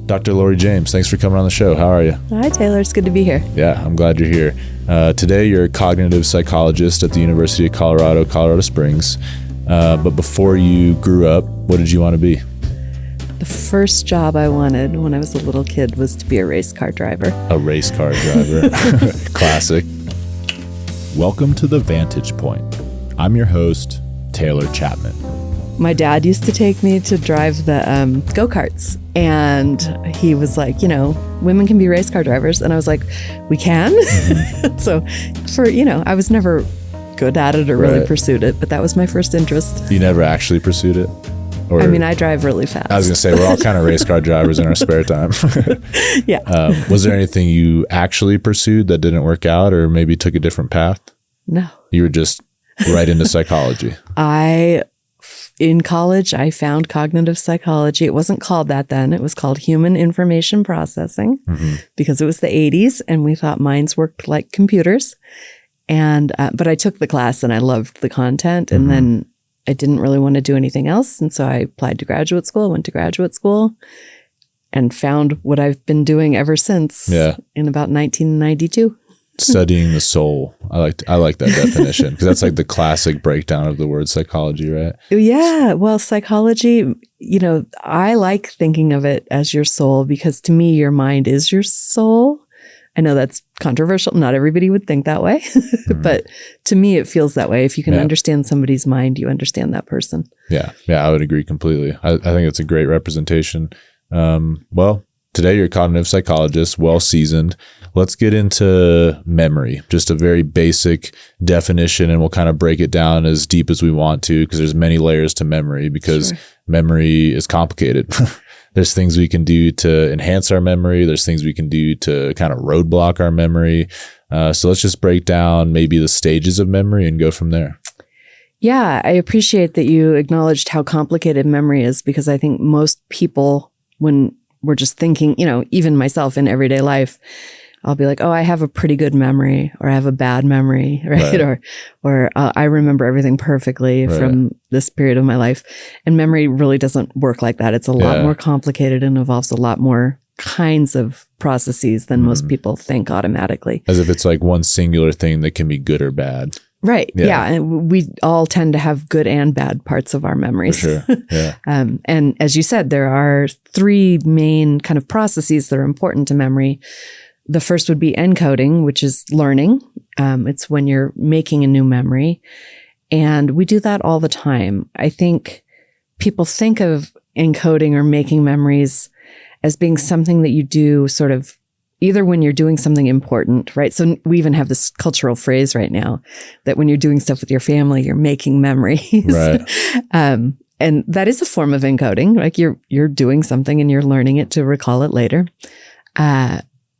Dr. Lori James, thanks for coming on the show. How are you? Hi, Taylor. It's good to be here. Yeah, I'm glad you're here. Today, you're a cognitive psychologist at the University of Colorado Springs. But before you grew up, what did you want to be? The first job I wanted when I was a little kid was to be a race car driver. A race car driver. Classic. Welcome to the Vantage Point. I'm your host, Taylor Chapman. My dad used to take me to drive the go-karts. And he was like, women can be race car drivers. And I was like, we can? Mm-hmm. So I was never good at it or really pursued it, but that was my first interest. You never actually pursued it? Or, I drive really fast. I was going to say, we're all kind of race car drivers in our spare time. Yeah. Was there anything you actually pursued that didn't work out or maybe took a different path? No. You were just right into psychology. In college, I found cognitive psychology. It wasn't called that then. It was called human information processing because it was the 80s and we thought minds worked like computers. And but I took the class and I loved the content. And then I didn't really want to do anything else. And so I applied to graduate school, went to graduate school and found what I've been doing ever since in about 1992. Studying the soul. I like that definition because that's like the classic breakdown of the word psychology, right? Yeah. Well, psychology, I like thinking of it as your soul because to me, your mind is your soul. I know that's controversial. Not everybody would think that way, but to me, it feels that way. If you can understand somebody's mind, you understand that person. Yeah. Yeah. I would agree completely. I think it's a great representation. Well, today you're a cognitive psychologist, well-seasoned. Let's get into memory, just a very basic definition, and we'll kind of break it down as deep as we want to because there's many layers to memory because memory is complicated. There's things we can do to enhance our memory. There's things we can do to kind of roadblock our memory. So let's just break down maybe the stages of memory and go from there. Yeah, I appreciate that you acknowledged how complicated memory is because I think most people, when we're just thinking, even myself in everyday life, I'll be like, oh, I have a pretty good memory or I have a bad memory, right? Or I remember everything perfectly from this period of my life. And memory really doesn't work like that. It's a lot more complicated and involves a lot more kinds of processes than most people think automatically. As if it's like one singular thing that can be good or bad. Right. Yeah. And we all tend to have good and bad parts of our memories. For sure. Yeah. And as you said, there are three main kind of processes that are important to memory. The first would be encoding, which is learning. It's when you're making a new memory. And we do that all the time. I think people think of encoding or making memories as being something that you do sort of either when you're doing something important, right? So we even have this cultural phrase right now that when you're doing stuff with your family, you're making memories. Right. And that is a form of encoding. Like you're doing something and you're learning it to recall it later.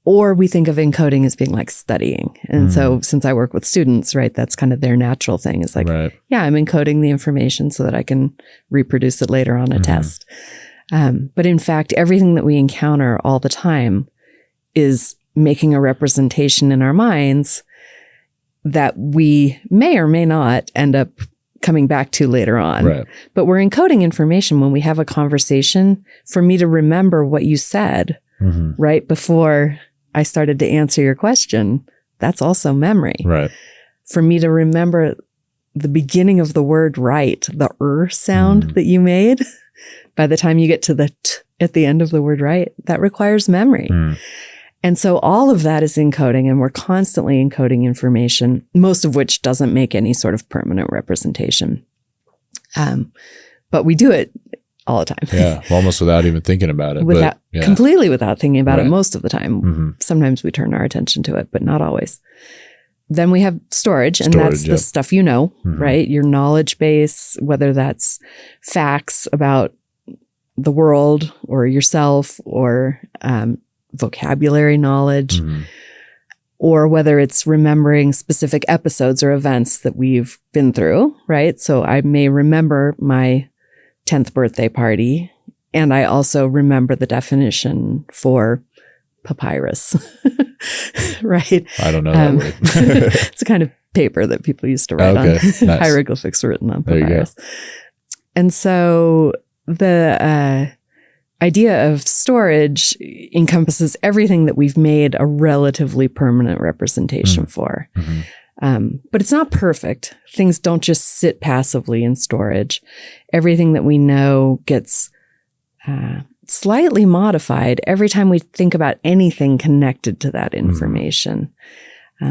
Or we think of encoding as being like studying. And so since I work with students, right, that's kind of their natural thing is like, I'm encoding the information so that I can reproduce it later on a test. But in fact, everything that we encounter all the time is making a representation in our minds that we may or may not end up coming back to later on. Right. But we're encoding information when we have a conversation for me to remember what you said right before I started to answer your question. That's also memory. Right. For me to remember the beginning of the word right, the sound that you made, by the time you get to the t at the end of the word right, that requires memory. And so all of that is encoding, and we're constantly encoding information, most of which doesn't make any sort of permanent representation. But we do it all the time. Yeah, almost without even thinking about it. Completely without thinking about it most of the time. Sometimes we turn our attention to it, but not always. Then we have storage, and that's the stuff right? Your knowledge base, whether that's facts about the world or yourself or vocabulary knowledge, or whether it's remembering specific episodes or events that we've been through, right? So I may remember my 10th birthday party, and I also remember the definition for papyrus, right? I don't know that word. It's a kind of paper that people used to write on. Nice. Hieroglyphics written on papyrus. And so I idea of storage encompasses everything that we've made a relatively permanent representation for. But it's not perfect. Things don't just sit passively in storage. Everything that we know gets slightly modified every time we think about anything connected to that information.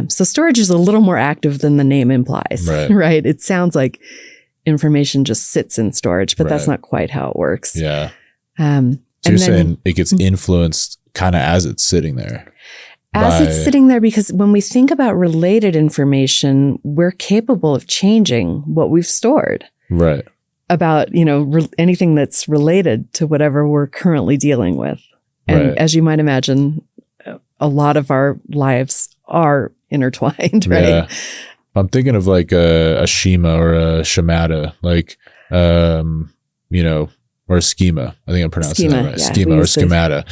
So storage is a little more active than the name implies, right? It sounds like information just sits in storage, but that's not quite how it works. Yeah. So you're saying it gets influenced kind of as it's sitting there. It's sitting there, because when we think about related information, we're capable of changing what we've stored. Right. About, anything that's related to whatever we're currently dealing with. And as you might imagine, a lot of our lives are intertwined, right? Yeah. I'm thinking of like a schema or a schemata, like, or a schema. I think I'm pronouncing that right. Schema or schemata.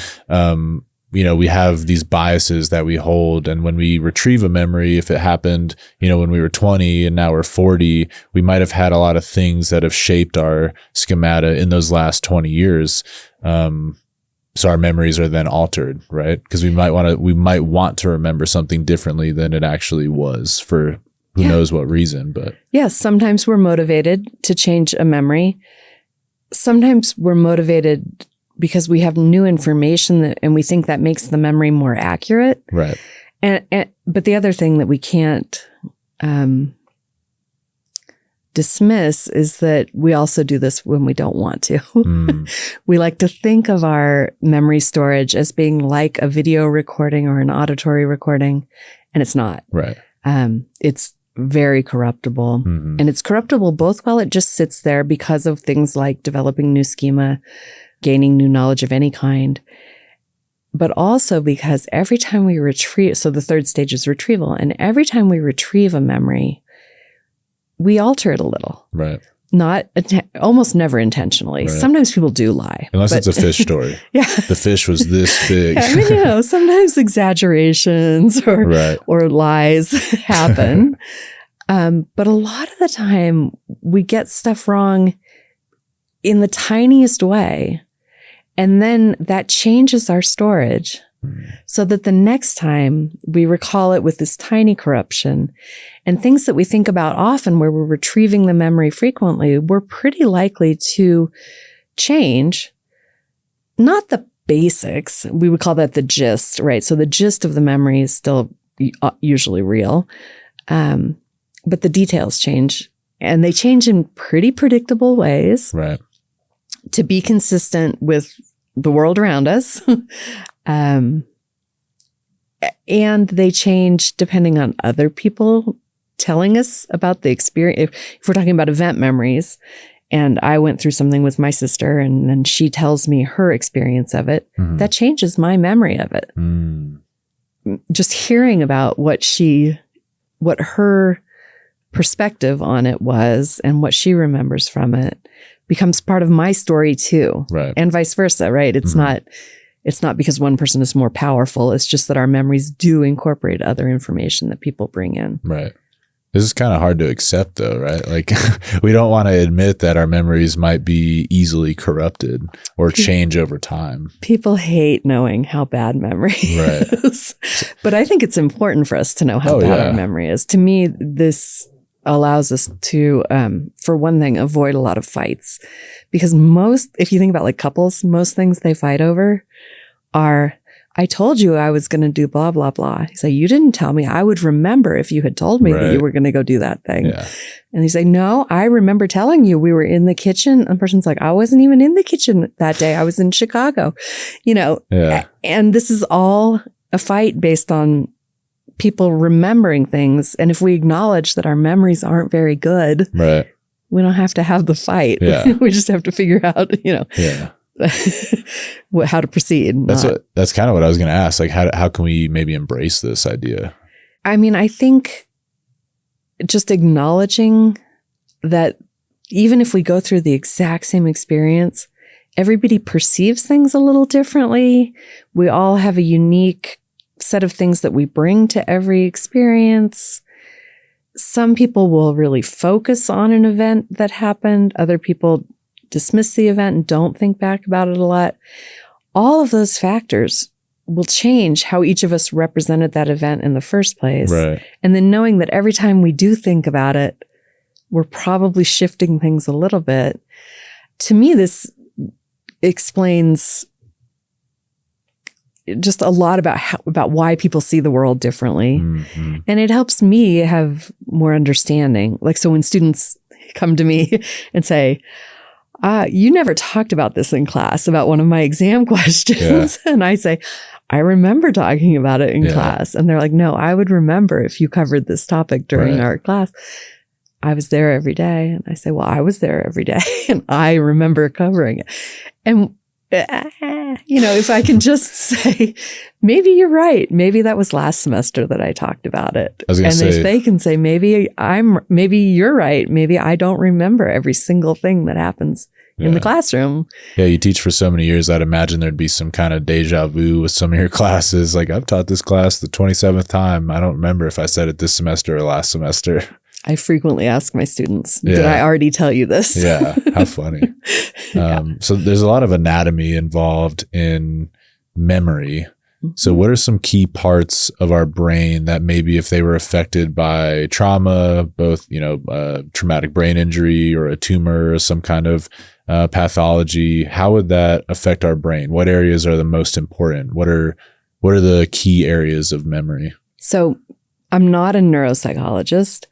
We have these biases that we hold. And when we retrieve a memory, if it happened, when we were 20 and now we're 40, we might have had a lot of things that have shaped our schemata in those last 20 years. So our memories are then altered, right? Because we might want to remember something differently than it actually was for who knows what reason. But yes, sometimes we're motivated to change a memory. Sometimes we're motivated because we have new information and we think that makes the memory more accurate. Right. But the other thing that we can't dismiss is that we also do this when we don't want to. We like to think of our memory storage as being like a video recording or an auditory recording, and it's not. Right. It's very corruptible. And it's corruptible both while it just sits there because of things like developing new schema, gaining new knowledge of any kind, but also because every time we retrieve, so the third stage is retrieval, and every time we retrieve a memory, we alter it a little. Right. Not almost never intentionally. Right. Sometimes people do lie. Unless it's a fish story. Yeah. The fish was this big. Sometimes exaggerations or lies happen. But a lot of the time we get stuff wrong in the tiniest way. And then that changes our storage so that the next time we recall it with this tiny corruption, and things that we think about often where we're retrieving the memory frequently, we're pretty likely to change. Not the basics. We would call that the gist, right? So the gist of the memory is still usually real. But the details change, and they change in pretty predictable ways. Right. To be consistent with the world around us. And they change depending on other people telling us about the experience. If we're talking about event memories, and I went through something with my sister, and then she tells me her experience of it, that changes my memory of it. Just hearing about what her perspective on it was and what she remembers from it becomes part of my story too. Right. And vice versa, right? It's not because one person is more powerful. It's just that our memories do incorporate other information that people bring in. Right. This is kind of hard to accept though, right? Like we don't want to admit that our memories might be easily corrupted or change over time. People hate knowing how bad memory is. But I think it's important for us to know how bad our memory is. To me, this allows us to, for one thing, avoid a lot of fights. Because if you think about like couples, most things they fight over are, I told you I was going to do blah, blah, blah. He's like, you didn't tell me. I would remember if you had told me that you were going to go do that thing. Yeah. And he's like, no, I remember telling you we were in the kitchen. And the person's like, I wasn't even in the kitchen that day. I was in Chicago, and this is all a fight based on people remembering things. And if we acknowledge that our memories aren't very good, we don't have to have the fight. Yeah. We just have to figure out, how to proceed. That's kind of what I was going to ask. Like, how can we maybe embrace this idea? I mean, I think just acknowledging that even if we go through the exact same experience, everybody perceives things a little differently. We all have a unique set of things that we bring to every experience. Some people will really focus on an event that happened. Other people dismiss the event and don't think back about it a lot. all of those factors will change how each of us represented that event in the first place. Right. And then knowing that every time we do think about it, we're probably shifting things a little bit. To me, this explains just a lot about why people see the world differently. Mm-hmm. And it helps me have more understanding. Like, so when students come to me and say, you never talked about this in class, about one of my exam questions. Yeah. And I say, I remember talking about it in class. And they're like, no, I would remember if you covered this topic during our class. I was there every day. And I say, well, I was there every day and I remember covering it. And if I can just say, maybe you're right. Maybe that was last semester that I talked about it. And if they can say, maybe you're right. Maybe I don't remember every single thing that happens in the classroom. Yeah. You teach for so many years. I'd imagine there'd be some kind of deja vu with some of your classes. Like, I've taught this class the 27th time. I don't remember if I said it this semester or last semester. I frequently ask my students, did I already tell you this? Yeah. How funny. So there's a lot of anatomy involved in memory. Mm-hmm. So what are some key parts of our brain that maybe if they were affected by trauma, both, traumatic brain injury or a tumor or some kind of pathology, how would that affect our brain? What areas are the most important? What are the key areas of memory? So I'm not a neuropsychologist.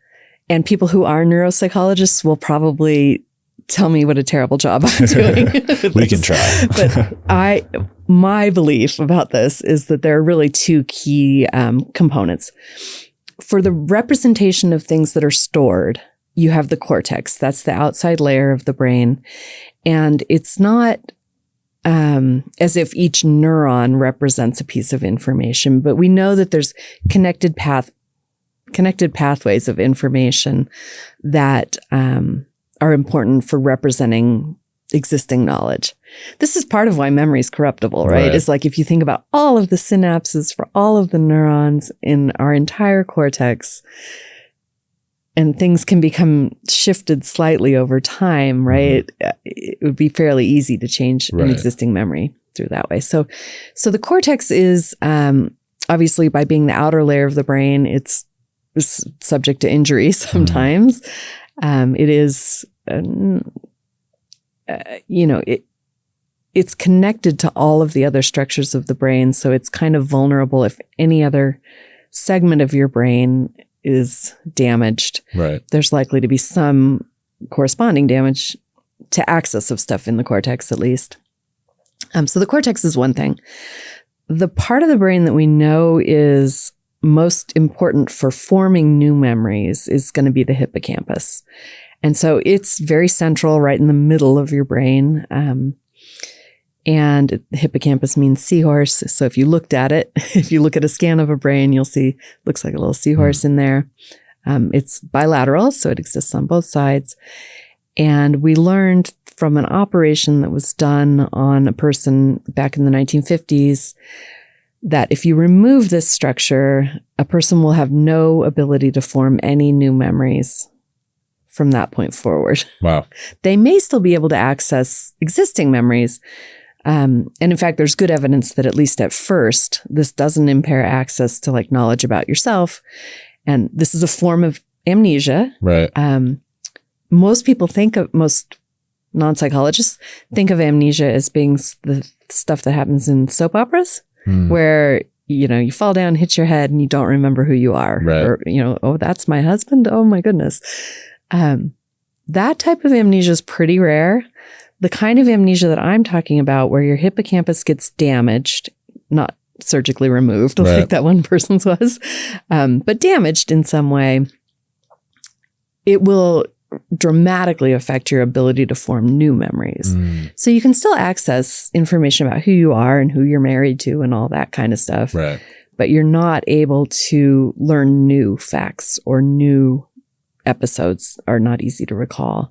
And people who are neuropsychologists will probably tell me what a terrible job I'm doing. We can try. But my belief about this is that there are really two key components. For the representation of things that are stored, you have the cortex. That's the outside layer of the brain. And it's not as if each neuron represents a piece of information, but we know that there's connected pathways of information that are important for representing existing knowledge. This is part of why memory is corruptible, right? It's like if you think about all of the synapses for all of the neurons in our entire cortex, and things can become shifted slightly over time, right? Mm-hmm. It would be fairly easy to change an existing memory through that way. So the cortex is obviously, by being the outer layer of the brain, it's subject to injury sometimes. It is, it's connected to all of the other structures of the brain. So it's kind of vulnerable if any other segment of your brain is damaged. Right. There's likely to be some corresponding damage to access of stuff in the cortex, at least. So the cortex is one thing. The part of the brain that we know is most important for forming new memories is going to be the hippocampus. And so it's very central, right in the middle of your brain. And the hippocampus means seahorse. So if you looked at it, if you look at a scan of a brain, you'll see, looks like a little seahorse in there. It's bilateral, so it exists on both sides. And we learned from an operation that was done on a person back in the 1950s that if you remove this structure, a person will have no ability to form any new memories from that point forward. Wow. They may still be able to access existing memories. And in fact, there's good evidence that at least at first, this doesn't impair access to like knowledge about yourself. And this is a form of amnesia. Right. Most non-psychologists think of amnesia as being the stuff that happens in soap operas, where, you fall down, hit your head, and you don't remember who you are. Right. Or, oh, that's my husband. Oh my goodness. That type of amnesia is pretty rare. The kind of amnesia that I'm talking about, where your hippocampus gets damaged, not surgically removed, like that one person's was, but damaged in some way, it will dramatically affect your ability to form new memories. So you can still access information about who you are and who you're married to and all that kind of stuff. Right. But you're not able to learn new facts, or new episodes are not easy to recall.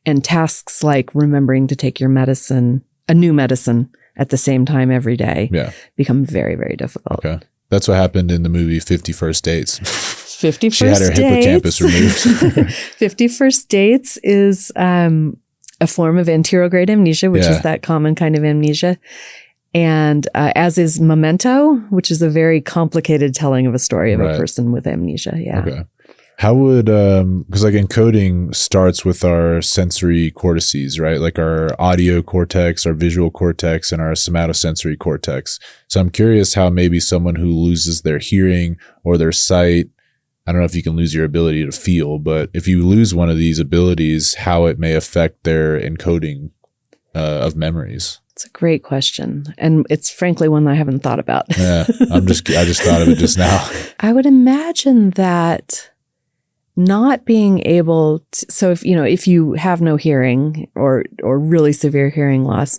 And tasks like remembering to take your medicine, a new medicine at the same time every day, become very, very difficult. Okay. That's what happened in the movie 50 First Dates. 50 She had her hippocampus removed. 50 First Dates is a form of anterograde amnesia, which is that common kind of amnesia. And as is memento, which is a very complicated telling of a story of a person with amnesia. Yeah. Okay. How would, because like encoding starts with our sensory cortices, right? Like our audio cortex, our visual cortex, and our somatosensory cortex. So I'm curious how maybe someone who loses their hearing or their sight, I don't know if you can lose your ability to feel, but if you lose one of these abilities, how it may affect their encoding of memories. It's a great question. And it's frankly one that I haven't thought about. Yeah, I just thought of it just now. I would imagine that not being able to, so if you have no hearing or really severe hearing loss,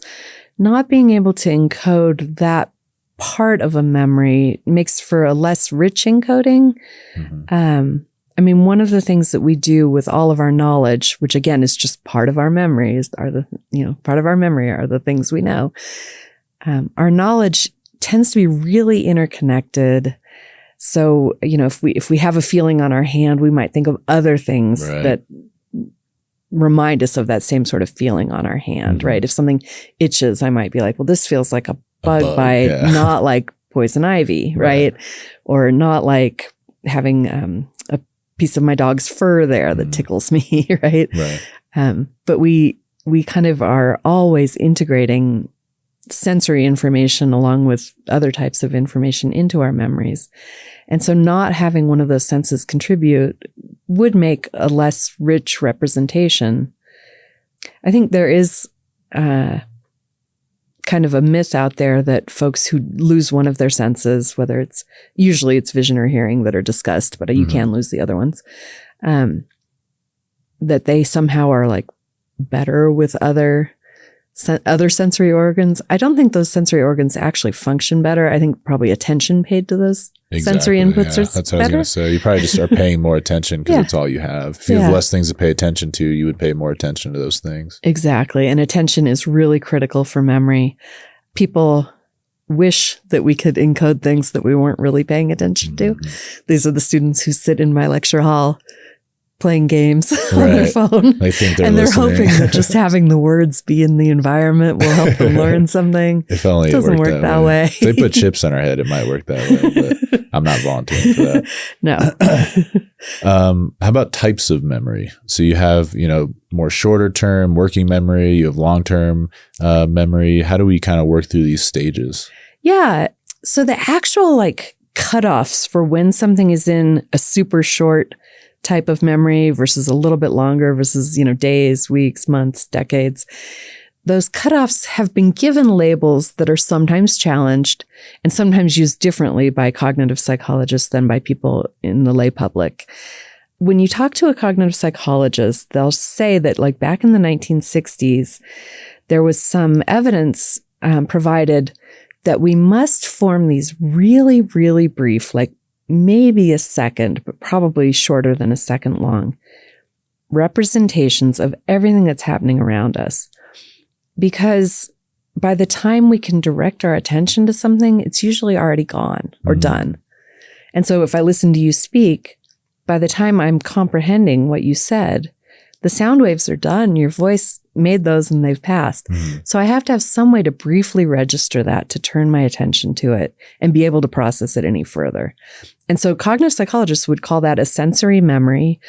not being able to encode that part of a memory makes for a less rich encoding. Mm-hmm. I mean, one of the things that we do with all of our knowledge, which again is just part of our memories, part of our memory are the things we know. Our knowledge tends to be really interconnected. So, if we have a feeling on our hand, we might think of other things that remind us of that same sort of feeling on our hand, mm-hmm. right? If something itches, I might be like, well, this feels like a bug bite, not like poison ivy, right? Or not like having a piece of my dog's fur there that tickles me, right? But we kind of are always integrating sensory information along with other types of information into our memories. And so not having one of those senses contribute would make a less rich representation. I think there is kind of a myth out there that folks who lose one of their senses, whether it's usually it's vision or hearing that are discussed, but you can lose the other ones, that they somehow are like better with other sensory organs. I don't think those sensory organs actually function better. I think probably attention paid to those sensory inputs are that's what I was going to say. You probably just are paying more attention because it's all you have. If you have less things to pay attention to, you would pay more attention to those things. Exactly. And attention is really critical for memory. People wish that we could encode things that we weren't really paying attention to. These are the students who sit in my lecture hall playing games on their phone. They think they're and they're listening. hoping that just having the words be in the environment will help them learn something. If only it doesn't work that way. If they put chips on our head, it might work that way, but I'm not volunteering for that. No. How about types of memory? So you have, more shorter term working memory, you have long-term memory. How do we kind of work through these stages? Yeah. So the actual cutoffs for when something is in a super short type of memory versus a little bit longer versus, days, weeks, months, decades. Those cutoffs have been given labels that are sometimes challenged and sometimes used differently by cognitive psychologists than by people in the lay public. When you talk to a cognitive psychologist, they'll say that back in the 1960s, there was some evidence provided that we must form these really, really brief, maybe a second, but probably shorter than a second long, representations of everything that's happening around us. Because by the time we can direct our attention to something, it's usually already gone or done. And so if I listen to you speak, by the time I'm comprehending what you said, the sound waves are done. Your voice made those and they've passed. So I have to have some way to briefly register that to turn my attention to it and be able to process it any further. And so cognitive psychologists would call that a sensory memory.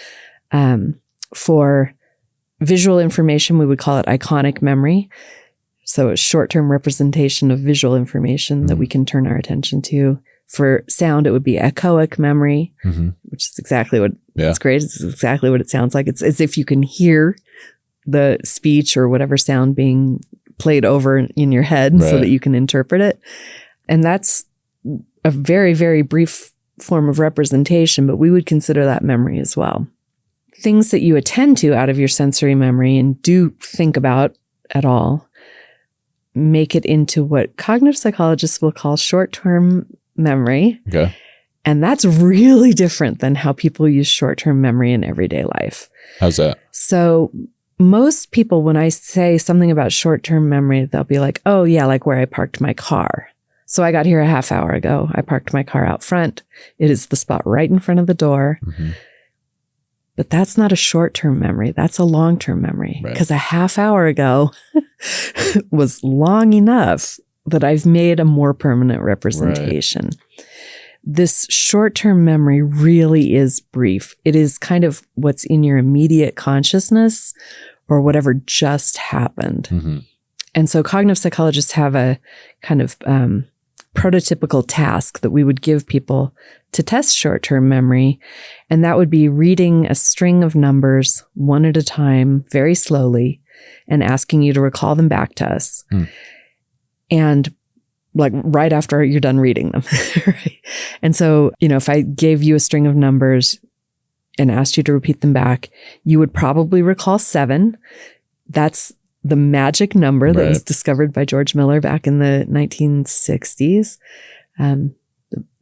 For visual information, we would call it iconic memory. So a short-term representation of visual information that we can turn our attention to. For sound, it would be echoic memory, which is exactly what it's great. It's exactly what it sounds like. It's as if you can hear the speech or whatever sound being played over in your head so that you can interpret it. And that's a very, very brief form of representation, but we would consider that memory as well. Things that you attend to out of your sensory memory and do think about at all make it into what cognitive psychologists will call short-term memory. Okay. And that's really different than how people use short-term memory in everyday life. How's that? So most people, when I say something about short-term memory, they'll be like, oh yeah, like where I parked my car. So I got here a half hour ago. I parked my car out front. It is the spot right in front of the door. But that's not a short-term memory. That's a long-term memory. Because a half hour ago was long enough that I've made a more permanent representation. Right. This short-term memory really is brief. It is kind of what's in your immediate consciousness or whatever just happened. Mm-hmm. And so cognitive psychologists have a kind of prototypical task that we would give people to test short-term memory. And that would be reading a string of numbers one at a time, very slowly, and asking you to recall them back to us. And like right after you're done reading them. Right? And so, if I gave you a string of numbers and asked you to repeat them back, you would probably recall 7. That's the magic number that was discovered by George Miller back in the 1960s.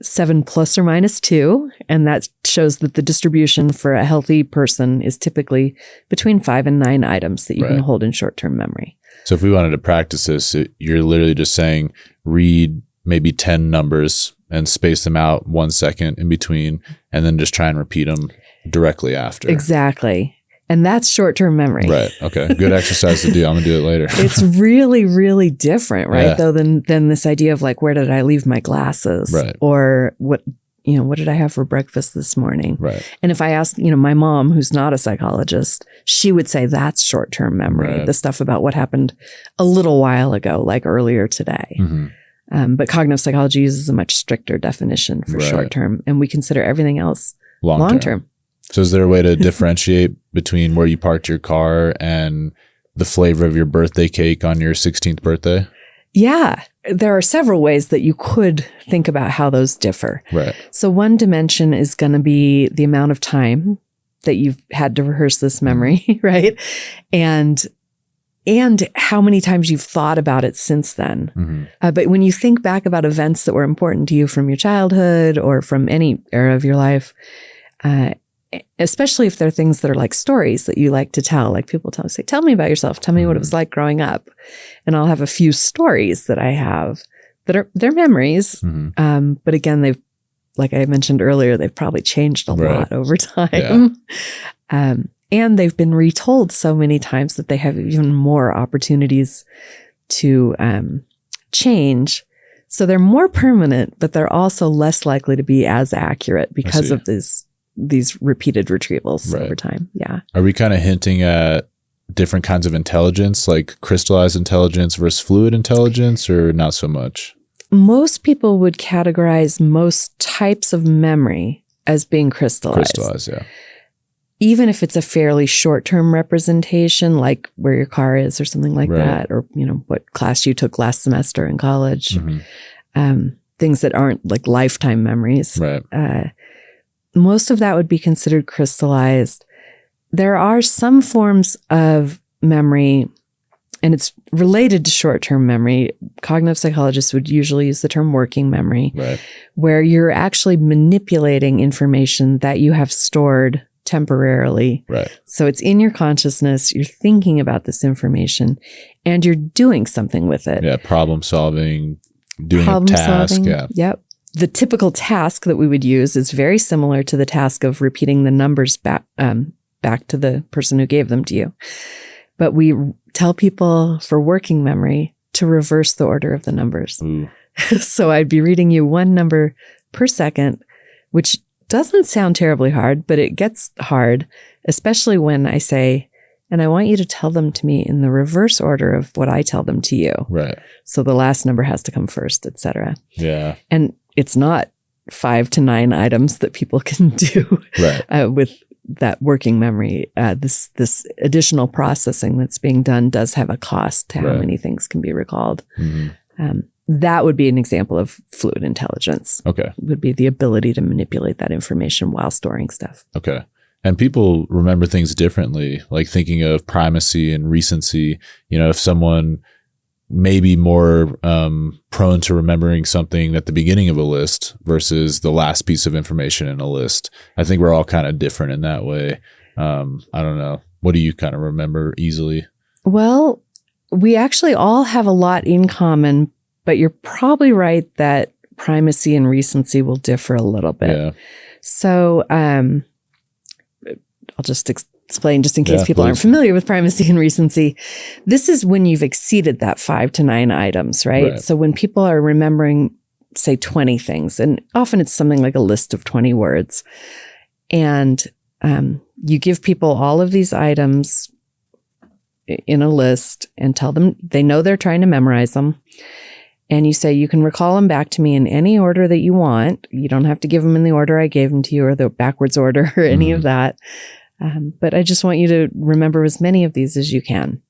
7 plus or minus 2. And that shows that the distribution for a healthy person is typically between 5 and 9 items that you can hold in short-term memory. So if we wanted to practice this, you're literally just saying, read maybe 10 numbers and space them out 1 second in between, and then just try and repeat them directly after. Exactly. And that's short-term memory. Right. Okay. Good exercise to do. I'm going to do it later. It's really, really different, right? Yeah. Though than this idea of like, where did I leave my glasses? Right. Or what did I have for breakfast this morning? Right. And if I ask, my mom, who's not a psychologist, she would say that's short-term memory, right. The stuff about what happened a little while ago, like earlier today. Mm-hmm. But cognitive psychology uses a much stricter definition for short-term, and we consider everything else long-term. So is there a way to differentiate between where you parked your car and the flavor of your birthday cake on your 16th birthday? Yeah. There are several ways that you could think about how those differ. Right. So one dimension is going to be the amount of time that you've had to rehearse this memory, right? And how many times you've thought about it since then. Mm-hmm. But when you think back about events that were important to you from your childhood or from any era of your life, especially if they're things that are like stories that you like to tell, like people say, tell me about yourself. Tell me what it was like growing up. And I'll have a few stories that I have that they're memories. Mm-hmm. But again, they've, like I mentioned earlier, they've probably changed a lot over time. Yeah. And they've been retold so many times that they have even more opportunities to change. So they're more permanent, but they're also less likely to be as accurate because of these repeated retrievals over time. Yeah. Are we kind of hinting at different kinds of intelligence, like crystallized intelligence versus fluid intelligence, or not so much? Most people would categorize most types of memory as being crystallized. Crystallized, yeah. Even if it's a fairly short-term representation, like where your car is or something like that, or, what class you took last semester in college, things that aren't like lifetime memories. Right. Most of that would be considered crystallized. There are some forms of memory, and it's related to short-term memory. Cognitive psychologists would usually use the term working memory, where you're actually manipulating information that you have stored temporarily. Right. So it's in your consciousness, you're thinking about this information, and you're doing something with it. Yeah, problem solving, doing a task. Yeah. Yep. The typical task that we would use is very similar to the task of repeating the numbers back to the person who gave them to you. But we tell people for working memory to reverse the order of the numbers. So I'd be reading you one number per second, which doesn't sound terribly hard, but it gets hard, especially when I say, and I want you to tell them to me in the reverse order of what I tell them to you. Right. So the last number has to come first, et cetera. Yeah. And it's not 5 to 9 items that people can do with that working memory. This additional processing that's being done does have a cost to how many things can be recalled. Mm-hmm. That would be an example of fluid intelligence. Okay. Would be the ability to manipulate that information while storing stuff. Okay. And people remember things differently, like thinking of primacy and recency. If someone may be more prone to remembering something at the beginning of a list versus the last piece of information in a list. I think we're all kind of different in that way. I don't know. What do you kind of remember easily? Well, we actually all have a lot in common, but you're probably right that primacy and recency will differ a little bit. Yeah. So I'll just explain just in case people aren't familiar with primacy and recency. This is when you've exceeded that 5 to 9 items, right? So when people are remembering, say, 20 things, and often it's something like a list of 20 words, and you give people all of these items in a list and tell them, they know they're trying to memorize them. And you say, you can recall them back to me in any order that you want. You don't have to give them in the order I gave them to you or the backwards order or any of that. But I just want you to remember as many of these as you can.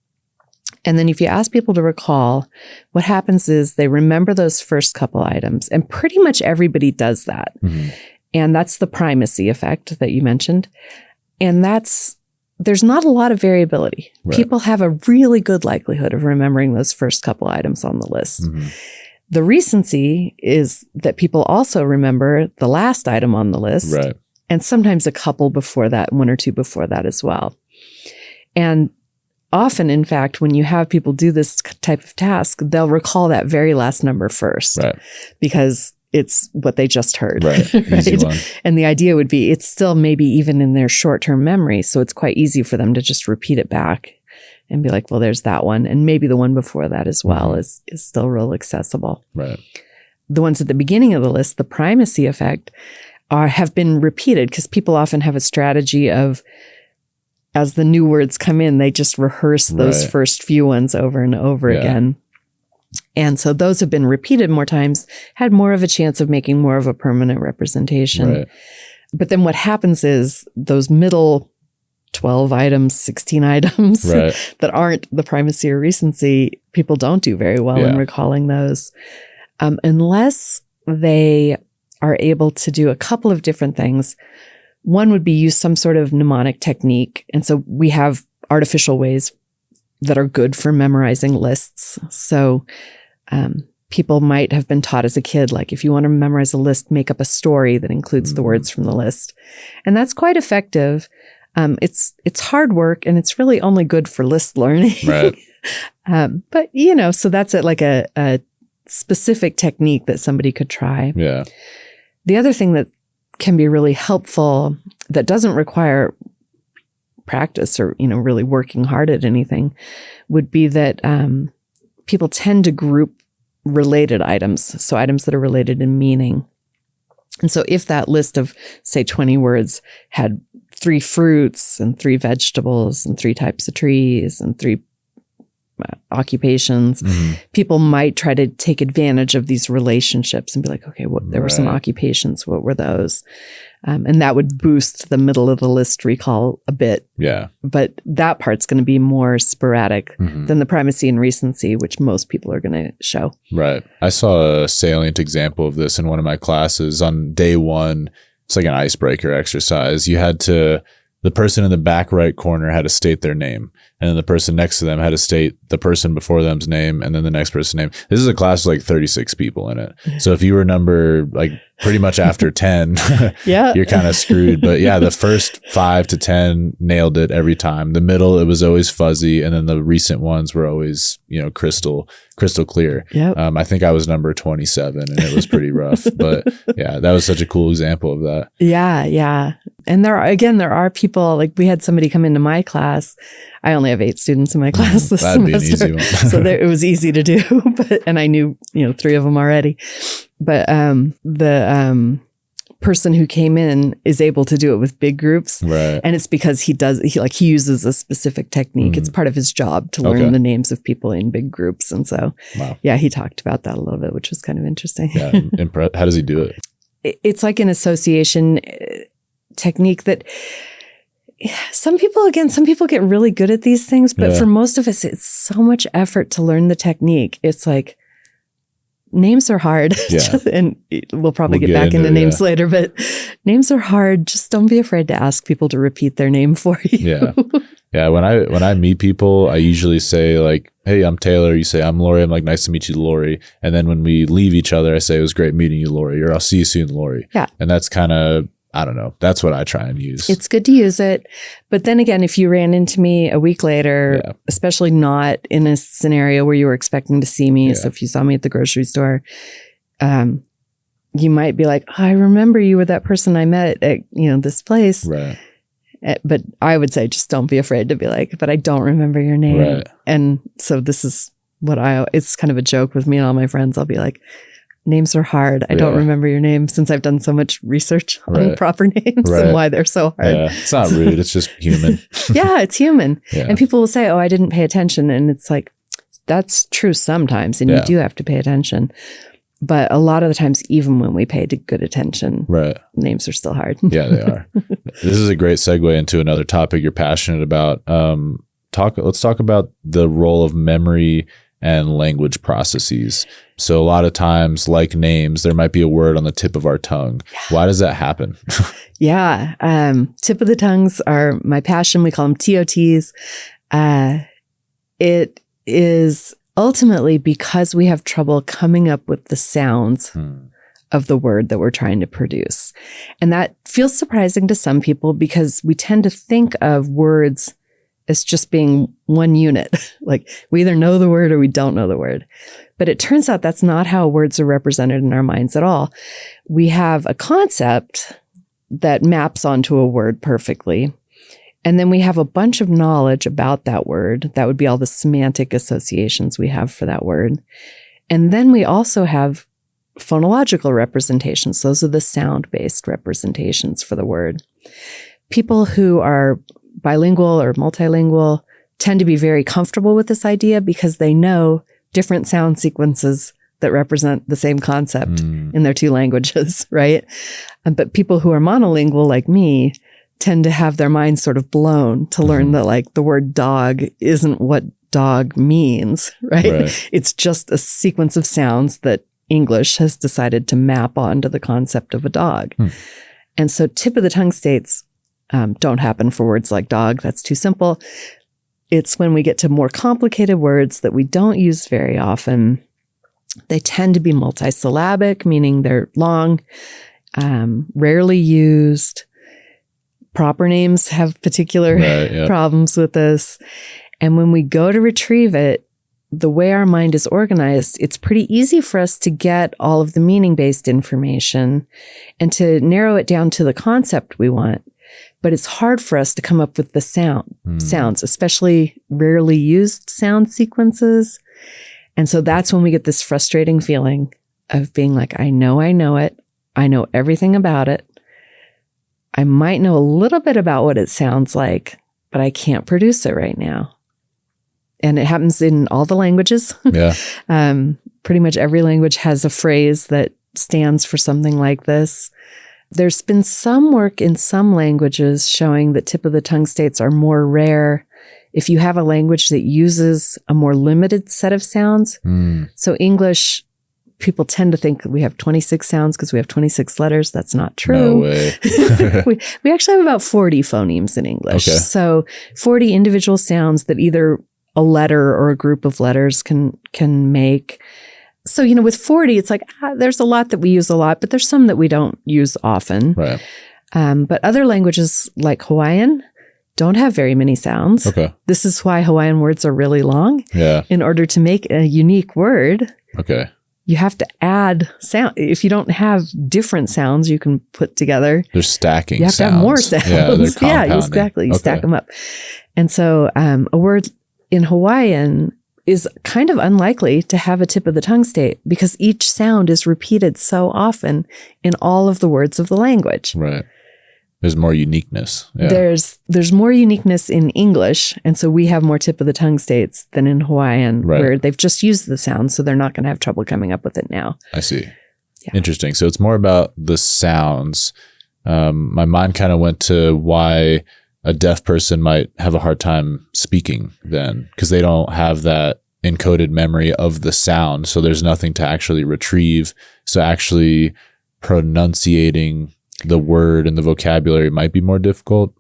And then if you ask people to recall, what happens is they remember those first couple items. And pretty much everybody does that. And that's the primacy effect that you mentioned. And there's not a lot of variability. People have a really good likelihood of remembering those first couple items on the list. The recency is that people also remember the last item on the list. And sometimes a couple before that, 1 or 2 before that as well. And often, in fact, when you have people do this type of task, they'll recall that very last number first because it's what they just heard. Easy one. And the idea would be it's still maybe even in their short-term memory. So it's quite easy for them to just repeat it back and be like, well, there's that one. And maybe the one before that as well is still real accessible. The ones at the beginning of the list, the primacy effect, have been repeated because people often have a strategy of, as the new words come in, they just rehearse those first few ones over and over again. And so those have been repeated more times, had more of a chance of making more of a permanent representation. But then what happens is those middle 12 items, 16 items that aren't the primacy or recency, people don't do very well in recalling those unless they are able to do a couple of different things. One would be use some sort of mnemonic technique. And so we have artificial ways that are good for memorizing lists. So people might have been taught as a kid, like if you want to memorize a list, make up a story that includes the words from the list. And that's quite effective. It's hard work and it's really only good for list learning. But, so that's a specific technique that somebody could try. The other thing that can be really helpful that doesn't require practice or, really working hard at anything would be that people tend to group related items. So items that are related in meaning. And so if that list of, say, 20 words had 3 fruits and 3 vegetables and 3 types of trees and 3 occupations, people might try to take advantage of these relationships and be like, okay, well, there were some occupations. What were those? And that would boost the middle of the list recall a bit. But that part's going to be more sporadic than the primacy and recency, which most people are going to show. I saw a salient example of this in one of my classes on day 1. It's like an icebreaker exercise. You had to, the person in the back right corner had to state their name. And then the person next to them had to state the person before them's name and then the next person's name. This is a class with like 36 people in it. So if you were number like pretty much after 10, you're kind of screwed. But yeah, the first 5 to 10 nailed it every time. The middle, it was always fuzzy. And then the recent ones were always, crystal clear. I think I was number 27 and it was pretty rough. But yeah, that was such a cool example of that. Yeah. And there are people, like we had somebody come into my class. I only have 8 students in my class this That'd semester. Be an easy one. So it was easy to do, and I knew, 3 of them already. But the person who came in is able to do it with big groups. And it's because he uses a specific technique. It's part of his job to learn the names of people in big groups. And so, he talked about that a little bit, which was kind of interesting. How does he do it? It's like an association technique that some people get really good at these things, but for most of us, it's so much effort to learn the technique. It's like names are hard. And we'll probably get back into names later, but names are hard. Just don't be afraid to ask people to repeat their name for you. When I meet people, I usually say like, hey, I'm Taylor. You say, I'm Lori. I'm like, nice to meet you, Lori. And then when we leave each other, I say, it was great meeting you, Lori, or I'll see you soon, Lori. And that's kind of, I don't know. That's what I try and use. It's good to use it. But then again, if you ran into me a week later, especially not in a scenario where you were expecting to see me. So if you saw me at the grocery store, you might be like, oh, I remember you were that person I met at, this place. But I would say just don't be afraid to be like, but I don't remember your name. Right. And so this is what it's kind of a joke with me and all my friends. I'll be like, names are hard. I don't remember your name, since I've done so much research on proper names and why they're so hard. Yeah. It's not rude. It's just human. Yeah, it's human. Yeah. And people will say, oh, I didn't pay attention. And it's like, that's true sometimes. And you do have to pay attention. But a lot of the times, even when we pay good attention, names are still hard. Yeah, they are. This is a great segue into another topic you're passionate about. Let's talk about the role of memory and language processes. So a lot of times, like names, there might be a word on the tip of our tongue. Yeah. Why does that happen? Tip of the tongues are my passion. We call them TOTs. It is ultimately because we have trouble coming up with the sounds of the word that we're trying to produce. And that feels surprising to some people because we tend to think of words as just being one unit. Like we either know the word or we don't know the word. But it turns out that's not how words are represented in our minds at all. We have a concept that maps onto a word perfectly. And then we have a bunch of knowledge about that word. That would be all the semantic associations we have for that word. And then we also have phonological representations. Those are the sound-based representations for the word. People who are bilingual or multilingual tend to be very comfortable with this idea because they know different sound sequences that represent the same concept in their two languages, right? But people who are monolingual like me tend to have their minds sort of blown to learn that like the word dog isn't what dog means, right? It's just a sequence of sounds that English has decided to map onto the concept of a dog. And so tip of the tongue states don't happen for words like dog. That's too simple. It's when we get to more complicated words that we don't use very often. They tend to be multisyllabic, meaning they're long, rarely used. Proper names have particular problems with this. And when we go to retrieve it, the way our mind is organized, it's pretty easy for us to get all of the meaning-based information and to narrow it down to the concept we want. But it's hard for us to come up with the sounds, especially rarely used sound sequences. And so that's when we get this frustrating feeling of being like, I know it. I know everything about it. I might know a little bit about what it sounds like, but I can't produce it right now. And it happens in all the languages. Yeah. Pretty much every language has a phrase that stands for something like this. There's been some work in some languages showing that tip of the tongue states are more rare if you have a language that uses a more limited set of sounds. So English, people tend to think we have 26 sounds because we have 26 letters. That's not true. No way. we actually have about 40 phonemes in English. Okay. So 40 individual sounds that either a letter or a group of letters can make. So, with 40, it's like, there's a lot that we use a lot, but there's some that we don't use often. Right. But other languages like Hawaiian don't have very many sounds. Okay. This is why Hawaiian words are really long. Yeah. In order to make a unique word. Okay. You have to add sound. If you don't have different sounds you can put together. They're stacking. You have to have more sounds. Yeah, they're compounding. Yeah, exactly. You stack them up. And so a word in Hawaiian is kind of unlikely to have a tip of the tongue state because each sound is repeated so often in all of the words of the language. Right. There's more uniqueness. Yeah. There's more uniqueness in English. And so we have more tip of the tongue states than in Hawaiian, where they've just used the sound. So they're not going to have trouble coming up with it now. I see. Yeah. Interesting. So it's more about the sounds. My mind kind of went to why a deaf person might have a hard time speaking then, because they don't have that encoded memory of the sound. So there's nothing to actually retrieve. So actually pronunciating the word and the vocabulary might be more difficult.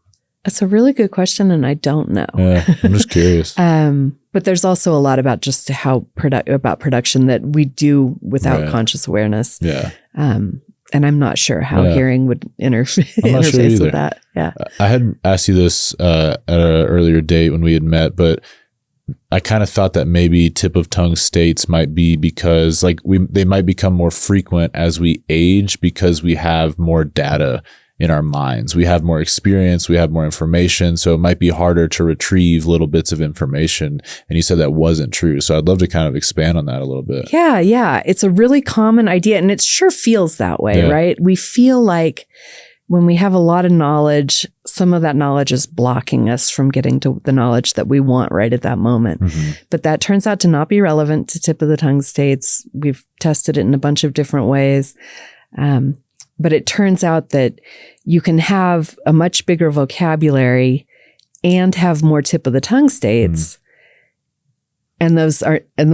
That's a really good question, and I don't know. Yeah, I'm just curious. But there's also a lot about just how about production that we do without conscious awareness. Yeah. And I'm not sure how hearing would interface with that. Yeah. I had asked you this at an earlier date when we had met, but I kind of thought that maybe tip of tongue states might be because they might become more frequent as we age because we have more data in our minds. We have more experience, we have more information, so it might be harder to retrieve little bits of information. And you said that wasn't true. So I'd love to kind of expand on that a little bit. Yeah. It's a really common idea, and it sure feels that way, right? We feel like when we have a lot of knowledge, some of that knowledge is blocking us from getting to the knowledge that we want right at that moment. But that turns out to not be relevant to tip of the tongue states. We've tested it in a bunch of different ways. But it turns out that you can have a much bigger vocabulary and have more tip of the tongue states. And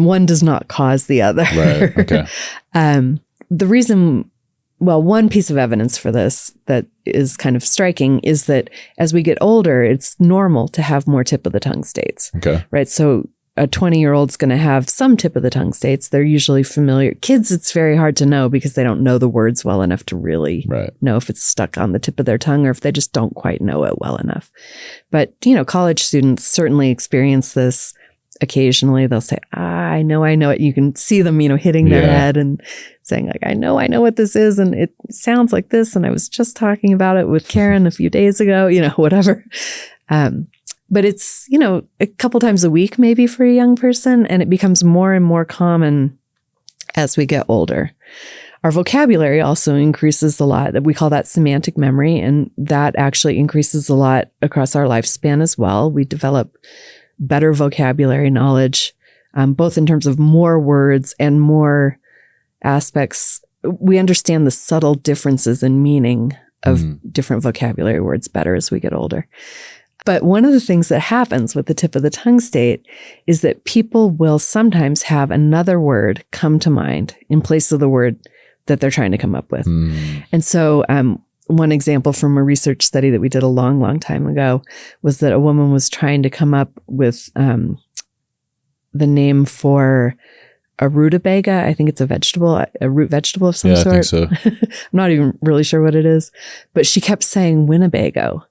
one does not cause the other. Right. Okay. The reason, one piece of evidence for this that is kind of striking is that as we get older, it's normal to have more tip of the tongue states. Okay. Right. So a 20-year-old's going to have some tip of the tongue states. They're usually familiar. Kids, it's very hard to know because they don't know the words well enough to really know if it's stuck on the tip of their tongue or if they just don't quite know it well enough. But, college students certainly experience this occasionally. They'll say, I know it. You can see them, hitting their head and saying like, I know what this is. And it sounds like this. And I was just talking about it with Karen a few days ago, whatever. But it's, a couple times a week, maybe for a young person. And it becomes more and more common as we get older. Our vocabulary also increases a lot. We call that semantic memory. And that actually increases a lot across our lifespan as well. We develop better vocabulary knowledge, both in terms of more words and more aspects. We understand the subtle differences in meaning of different vocabulary words better as we get older. But one of the things that happens with the tip of the tongue state is that people will sometimes have another word come to mind in place of the word that they're trying to come up with. And so one example from a research study that we did a long, long time ago was that a woman was trying to come up with the name for a rutabaga. I think it's a vegetable, a root vegetable of some sort. I think so. I'm not even really sure what it is, but she kept saying Winnebago.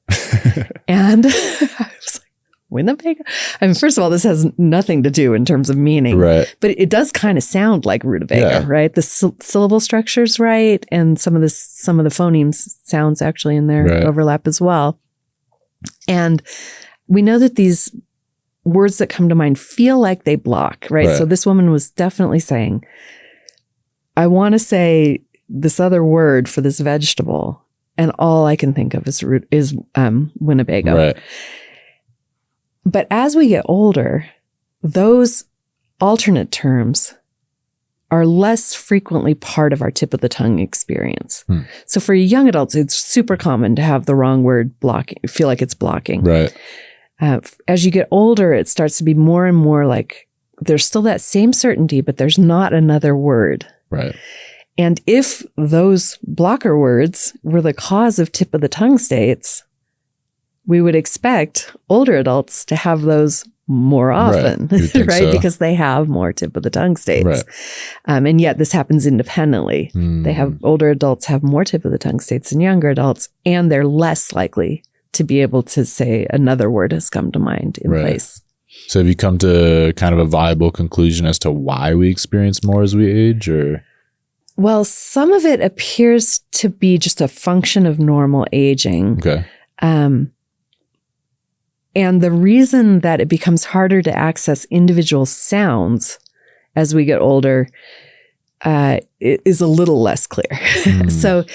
And I was like, Winnebago? I mean, first of all, this has nothing to do in terms of meaning, but it does kind of sound like rutabaga, right? The syllable structure's right. And some of the phonemes sounds actually in there overlap as well. And we know that these words that come to mind feel like they block, right? So this woman was definitely saying, I want to say this other word for this vegetable, and all I can think of is Winnebago. Right. But as we get older, those alternate terms are less frequently part of our tip of the tongue experience. So for young adults, it's super common to have the wrong word blocking, feel like it's blocking. Right. As you get older, it starts to be more and more like there's still that same certainty, but there's not another word. Right. And if those blocker words were the cause of tip of the tongue states, we would expect older adults to have those more often, right? So. Because they have more tip of the tongue states. Right. And yet this happens independently. Older adults have more tip of the tongue states than younger adults, and they're less likely to be able to say another word has come to mind in place. So have you come to kind of a viable conclusion as to why we experience more as we age, or? Well, some of it appears to be just a function of normal aging. Okay. And the reason that it becomes harder to access individual sounds as we get older is a little less clear. So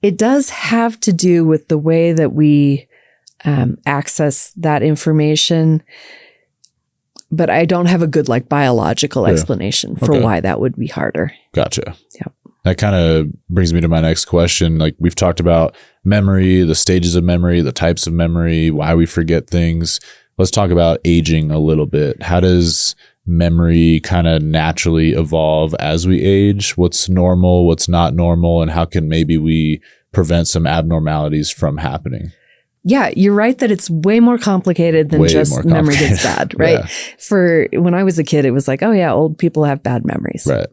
it does have to do with the way that we access that information, but I don't have a good biological explanation for why that would be harder. Gotcha. Yeah. That kind of brings me to my next question. We've talked about memory, the stages of memory, the types of memory, why we forget things. Let's talk about aging a little bit. How does memory kind of naturally evolve as we age? What's normal, what's not normal, and how can maybe we prevent some abnormalities from happening? Yeah, you're right that it's way more complicated than just memory gets bad, right? For when I was a kid, it was like, oh yeah, old people have bad memories. Right.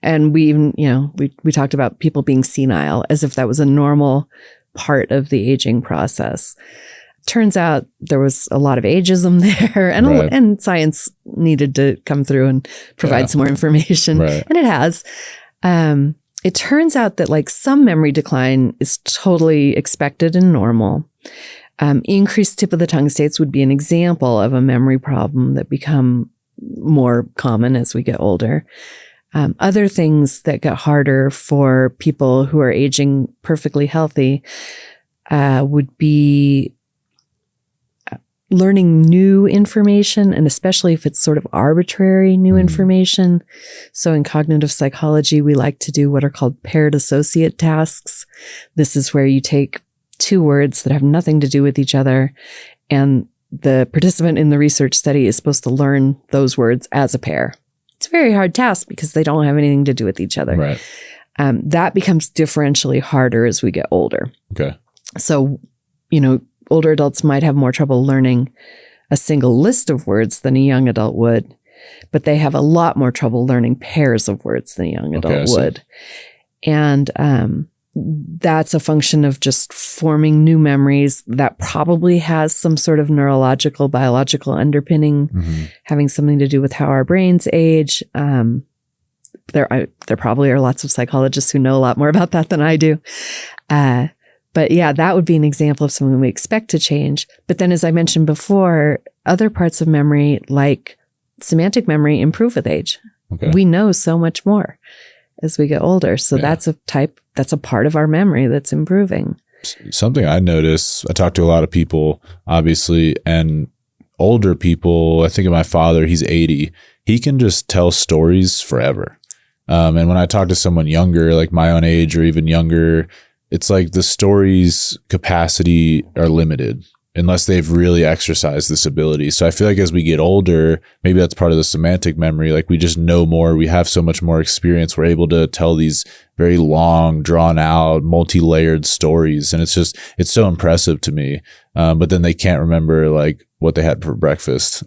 And we even, we talked about people being senile as if that was a normal part of the aging process. Turns out there was a lot of ageism there, and science needed to come through and provide some more information. Right. And it has. And it turns out that like some memory decline is totally expected and normal. Increased tip of the tongue states would be an example of a memory problem that become more common as we get older. Other things that get harder for people who are aging perfectly healthy would be learning new information, and especially if it's sort of arbitrary new information. So in cognitive psychology, we like to do what are called paired associate tasks. This is where you take two words that have nothing to do with each other, and the participant in the research study is supposed to learn those words as a pair. It's a very hard task because they don't have anything to do with each other. Right. That becomes differentially harder as we get older. Okay. So, older adults might have more trouble learning a single list of words than a young adult would, but they have a lot more trouble learning pairs of words than a young adult would. And that's a function of just forming new memories that probably has some sort of neurological, biological underpinning, having something to do with how our brains age. There probably are lots of psychologists who know a lot more about that than I do. But yeah, that would be an example of something we expect to change. But then, as I mentioned before, other parts of memory, like semantic memory, improve with age. Okay. We know so much more as we get older. So that's a part of our memory that's improving. Something I notice, I talk to a lot of people, obviously, and older people. I think of my father, he's 80. He can just tell stories forever. And when I talk to someone younger, like my own age or even younger, it's like the story's capacity are limited unless they've really exercised this ability. So I feel like as we get older, maybe that's part of the semantic memory. Like we just know more. We have so much more experience. We're able to tell these very long, drawn out, multi-layered stories. And it's so impressive to me. But then they can't remember like what they had for breakfast.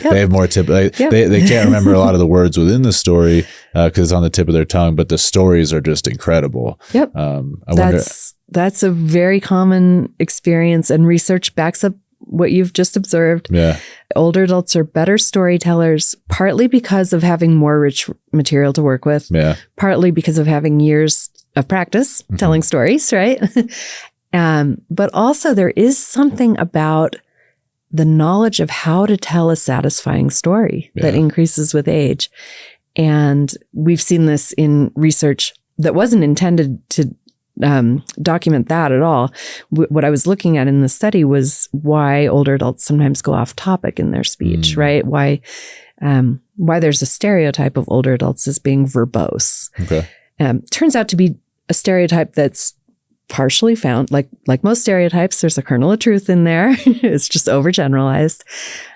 They have more they can't remember a lot of the words within the story because it's on the tip of their tongue, but the stories are just incredible. Yep. That's a very common experience, and research backs up what you've just observed. Yeah. Older adults are better storytellers, partly because of having more rich material to work with, partly because of having years of practice telling stories, right? But also there is something about the knowledge of how to tell a satisfying story that increases with age. And we've seen this in research that wasn't intended to document that at all. What I was looking at in the study was why older adults sometimes go off topic in their speech, right? Why there's a stereotype of older adults as being verbose. Okay. Turns out to be a stereotype that's partially found, like most stereotypes, there's a kernel of truth in there. It's just overgeneralized.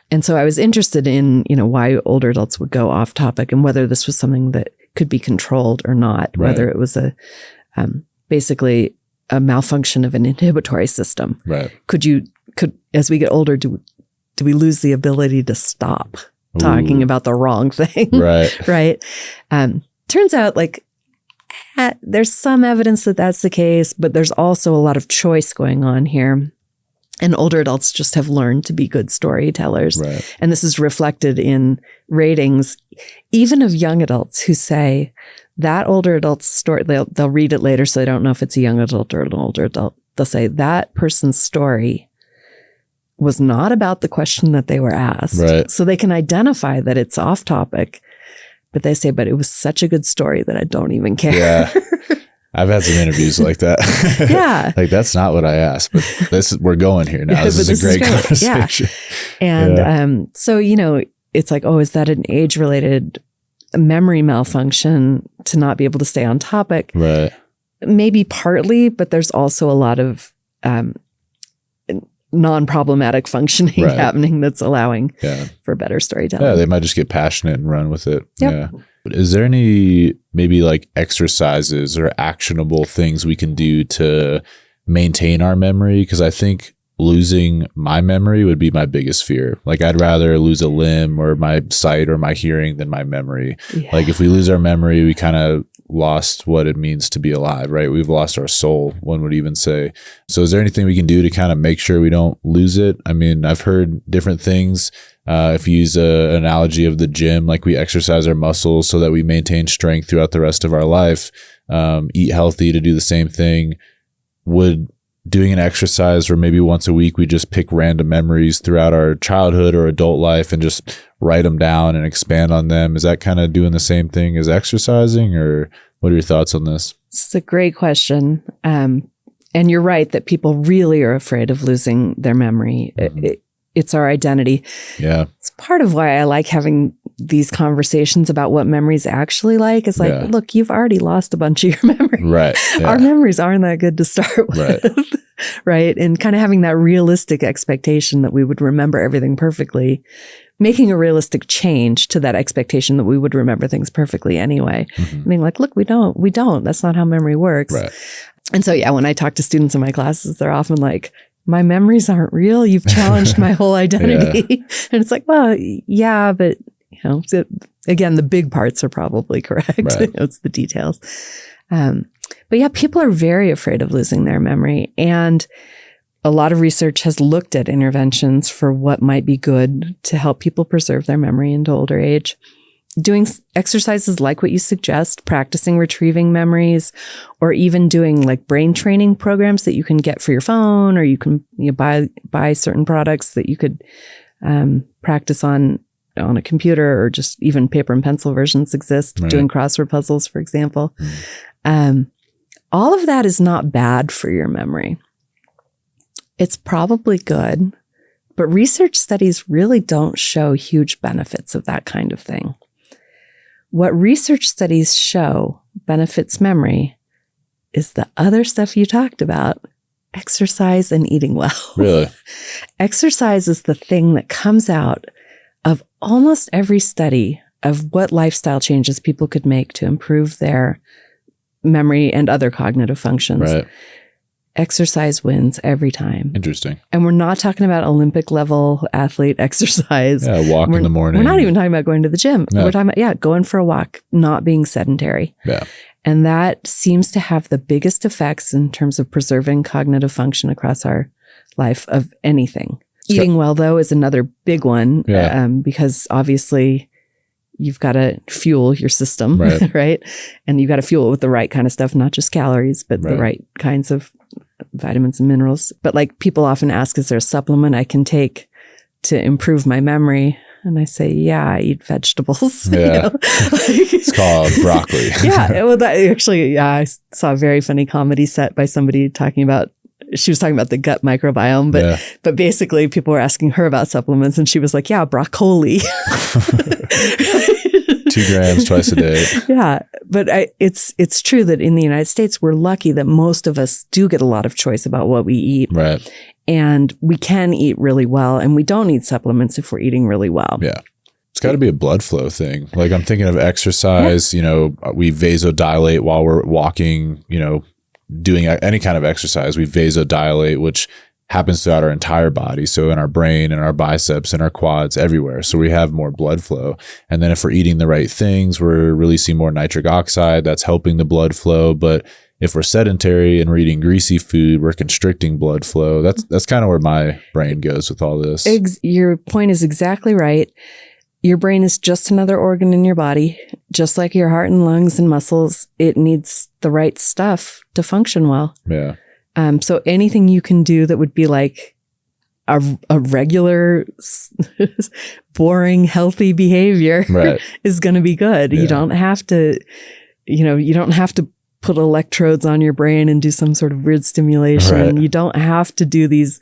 And so I was interested in, why older adults would go off topic and whether this was something that could be controlled or not, whether it was basically a malfunction of an inhibitory system. Right. Could as we get older, do we lose the ability to stop talking about the wrong thing? Right. Right. Turns out there's some evidence that that's the case, but there's also a lot of choice going on here. And older adults just have learned to be good storytellers. Right. And this is reflected in ratings, even of young adults who say that older adult's story, they'll read it later, so they don't know if it's a young adult or an older adult. They'll say that person's story was not about the question that they were asked. Right. So they can identify that it's off topic, but they say, but it was such a good story that I don't even care. Yeah. I've had some interviews like that. Yeah. Like, that's not what I asked, but we're going here now. This is a great conversation. Yeah. And so, it's like, oh, is that an age-related memory malfunction to not be able to stay on topic? Right. Maybe partly, but there's also a lot of non-problematic functioning happening that's allowing for better storytelling. Yeah, they might just get passionate and run with it. Yep. Yeah. But is there any maybe like exercises or actionable things we can do to maintain our memory? Because I think losing my memory would be my biggest fear. Like, I'd rather lose a limb or my sight or my hearing than my memory. Yeah. Like, if we lose our memory, we kind of lost what it means to be alive, right? We've lost our soul, one would even say. So is there anything we can do to kind of make sure we don't lose it? I mean, I've heard different things. If you use an analogy of the gym, like we exercise our muscles so that we maintain strength throughout the rest of our life, eat healthy to do the same thing. Would doing an exercise where maybe once a week we just pick random memories throughout our childhood or adult life and just write them down and expand on them, is that kind of doing the same thing as exercising, or what are your thoughts on this? It's a great question. And you're right that people really are afraid of losing their memory. It's our identity. Yeah. It's part of why I like having these conversations about what memory's actually like. It's like, look, you've already lost a bunch of your memory. Right. Yeah. Our memories aren't that good to start with. Right. Right. And kind of having that realistic expectation that we would remember everything perfectly, making a realistic change to that expectation that we would remember things perfectly anyway. I mean, like, look, we don't. That's not how memory works. Right. And so, yeah, when I talk to students in my classes, they're often like, my memories aren't real. You've challenged my whole identity. And it's like, well, yeah, but again, the big parts are probably correct. Right. It's the details. But yeah, people are very afraid of losing their memory. And a lot of research has looked at interventions for what might be good to help people preserve their memory into older age. Doing exercises like what you suggest, practicing retrieving memories, or even doing like brain training programs that you can get for your phone, or you can buy certain products that you could practice on a computer, or just even paper and pencil versions exist, doing crossword puzzles, for example. All of that is not bad for your memory. It's probably good, but research studies really don't show huge benefits of that kind of thing. What research studies show benefits memory is the other stuff you talked about, exercise and eating well. Really? Exercise is the thing that comes out of almost every study of what lifestyle changes people could make to improve their memory and other cognitive functions. Right. Exercise wins every time. Interesting. And we're not talking about Olympic level athlete exercise. Yeah, walk in the morning. We're not even talking about going to the gym. No. We're talking about, going for a walk, not being sedentary. Yeah. And that seems to have the biggest effects in terms of preserving cognitive function across our life of anything. Eating well, though, is another big one, because obviously you've got to fuel your system, right? And you've got to fuel it with the right kind of stuff, not just calories, but the right kinds of vitamins and minerals. But like people often ask, is there a supplement I can take to improve my memory? And I say, I eat vegetables. Yeah. It's called broccoli. I saw a very funny comedy set by somebody she was talking about the gut microbiome, but basically people were asking her about supplements, and she was like, broccoli. 2 grams twice a day. Yeah. But it's true that in the United States, we're lucky that most of us do get a lot of choice about what we eat. Right. And we can eat really well, and we don't need supplements if we're eating really well. Yeah. It's got to be a blood flow thing. Like I'm thinking of exercise, we vasodilate while we're walking, doing any kind of exercise, we vasodilate, which happens throughout our entire body. So in our brain and our biceps and our quads, everywhere. So we have more blood flow. And then if we're eating the right things, we're releasing more nitric oxide. That's helping the blood flow. But if we're sedentary and we're eating greasy food, we're constricting blood flow. That's kind of where my brain goes with all this. Your point is exactly right. Your brain is just another organ in your body, just like your heart and lungs and muscles. It needs the right stuff to function well. Yeah. So anything you can do that would be like a regular, boring, healthy behavior is going to be good. Yeah. You don't have to, you don't have to put electrodes on your brain and do some sort of weird stimulation. Right. You don't have to do these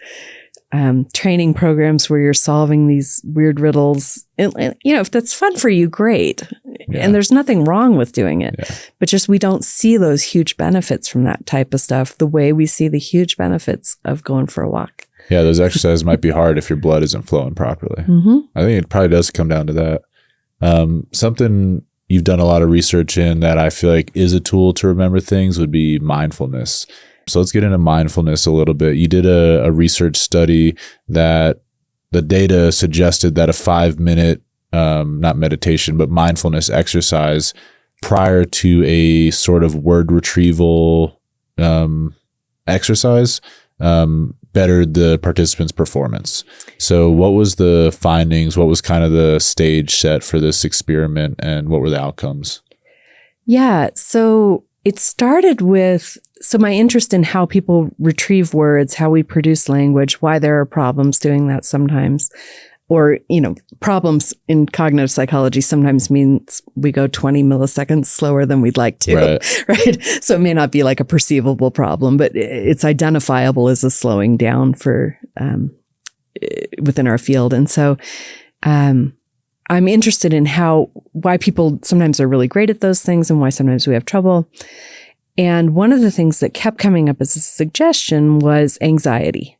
training programs where you're solving these weird riddles. And, if that's fun for you, great. Yeah. And there's nothing wrong with doing it. Yeah. But just we don't see those huge benefits from that type of stuff the way we see the huge benefits of going for a walk. Yeah, those exercises might be hard if your blood isn't flowing properly. Mm-hmm. I think it probably does come down to that. Something you've done a lot of research in that I feel like is a tool to remember things would be mindfulness. So let's get into mindfulness a little bit. You did a research study that the data suggested that a 5-minute, not meditation, but mindfulness exercise prior to a sort of word retrieval exercise bettered the participants' performance. So what was the findings? What was kind of the stage set for this experiment, and what were the outcomes? Yeah, so it started with my interest in how people retrieve words, how we produce language, why there are problems doing that sometimes. Or, problems in cognitive psychology sometimes means we go 20 milliseconds slower than we'd like to, right? So it may not be like a perceivable problem, but it's identifiable as a slowing down for within our field. And so I'm interested in why people sometimes are really great at those things and why sometimes we have trouble. And one of the things that kept coming up as a suggestion was anxiety.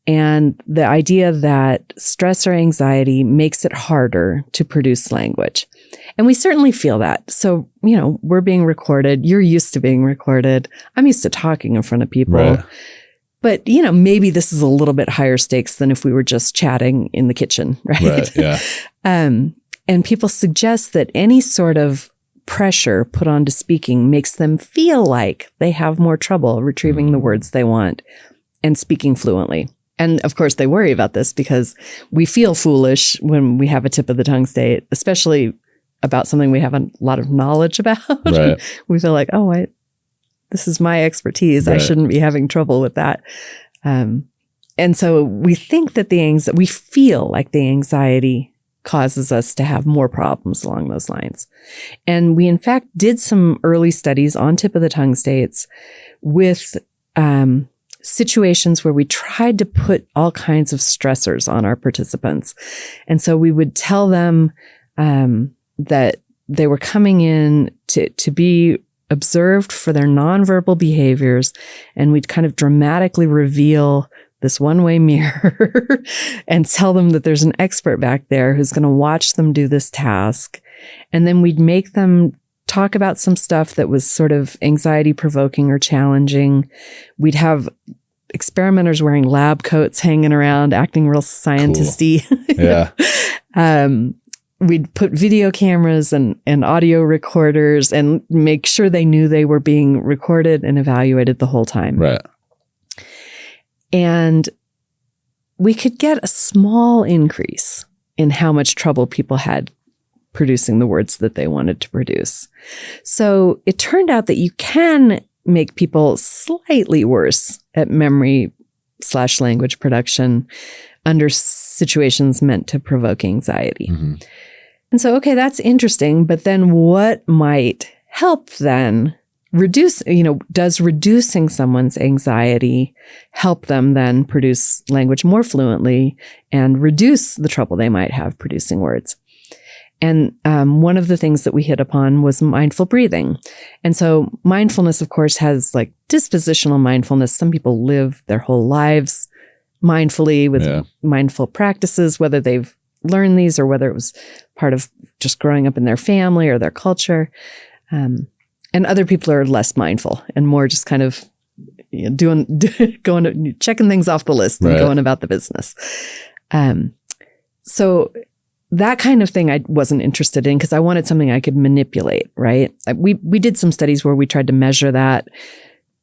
And the idea that stress or anxiety makes it harder to produce language. And we certainly feel that. So, we're being recorded. You're used to being recorded. I'm used to talking in front of people. Right. But, maybe this is a little bit higher stakes than if we were just chatting in the kitchen, right? Right, yeah. And people suggest that any sort of pressure put onto speaking makes them feel like they have more trouble retrieving the words they want and speaking fluently. And of course, they worry about this because we feel foolish when we have a tip of the tongue state, especially about something we have a lot of knowledge about. Right. We feel like, this is my expertise. Right. I shouldn't be having trouble with that. And so we think that we feel like the anxiety causes us to have more problems along those lines. And we, in fact, did some early studies on tip of the tongue states with situations where we tried to put all kinds of stressors on our participants. And so we would tell them that they were coming in to be observed for their nonverbal behaviors, and we'd kind of dramatically reveal this one-way mirror and tell them that there's an expert back there who's going to watch them do this task. And then we'd make them talk about some stuff that was sort of anxiety provoking or challenging. We'd have experimenters wearing lab coats hanging around, acting real scientisty. Cool. Yeah. We'd put video cameras and audio recorders and make sure they knew they were being recorded and evaluated the whole time. Right. And we could get a small increase in how much trouble people had producing the words that they wanted to produce. So it turned out that you can make people slightly worse at memory/language production under situations meant to provoke anxiety. Mm-hmm. And so, okay, that's interesting. But then what might help then reduce, does reducing someone's anxiety help them then produce language more fluently and reduce the trouble they might have producing words? And one of the things that we hit upon was mindful breathing. And so mindfulness, of course, has like dispositional mindfulness. Some people live their whole lives mindfully with mindful practices, whether they've learned these or whether it was part of just growing up in their family or their culture. And other people are less mindful and more just kind of checking things off the list and going about the business. So that kind of thing I wasn't interested in because I wanted something I could manipulate, right? We did some studies where we tried to measure that.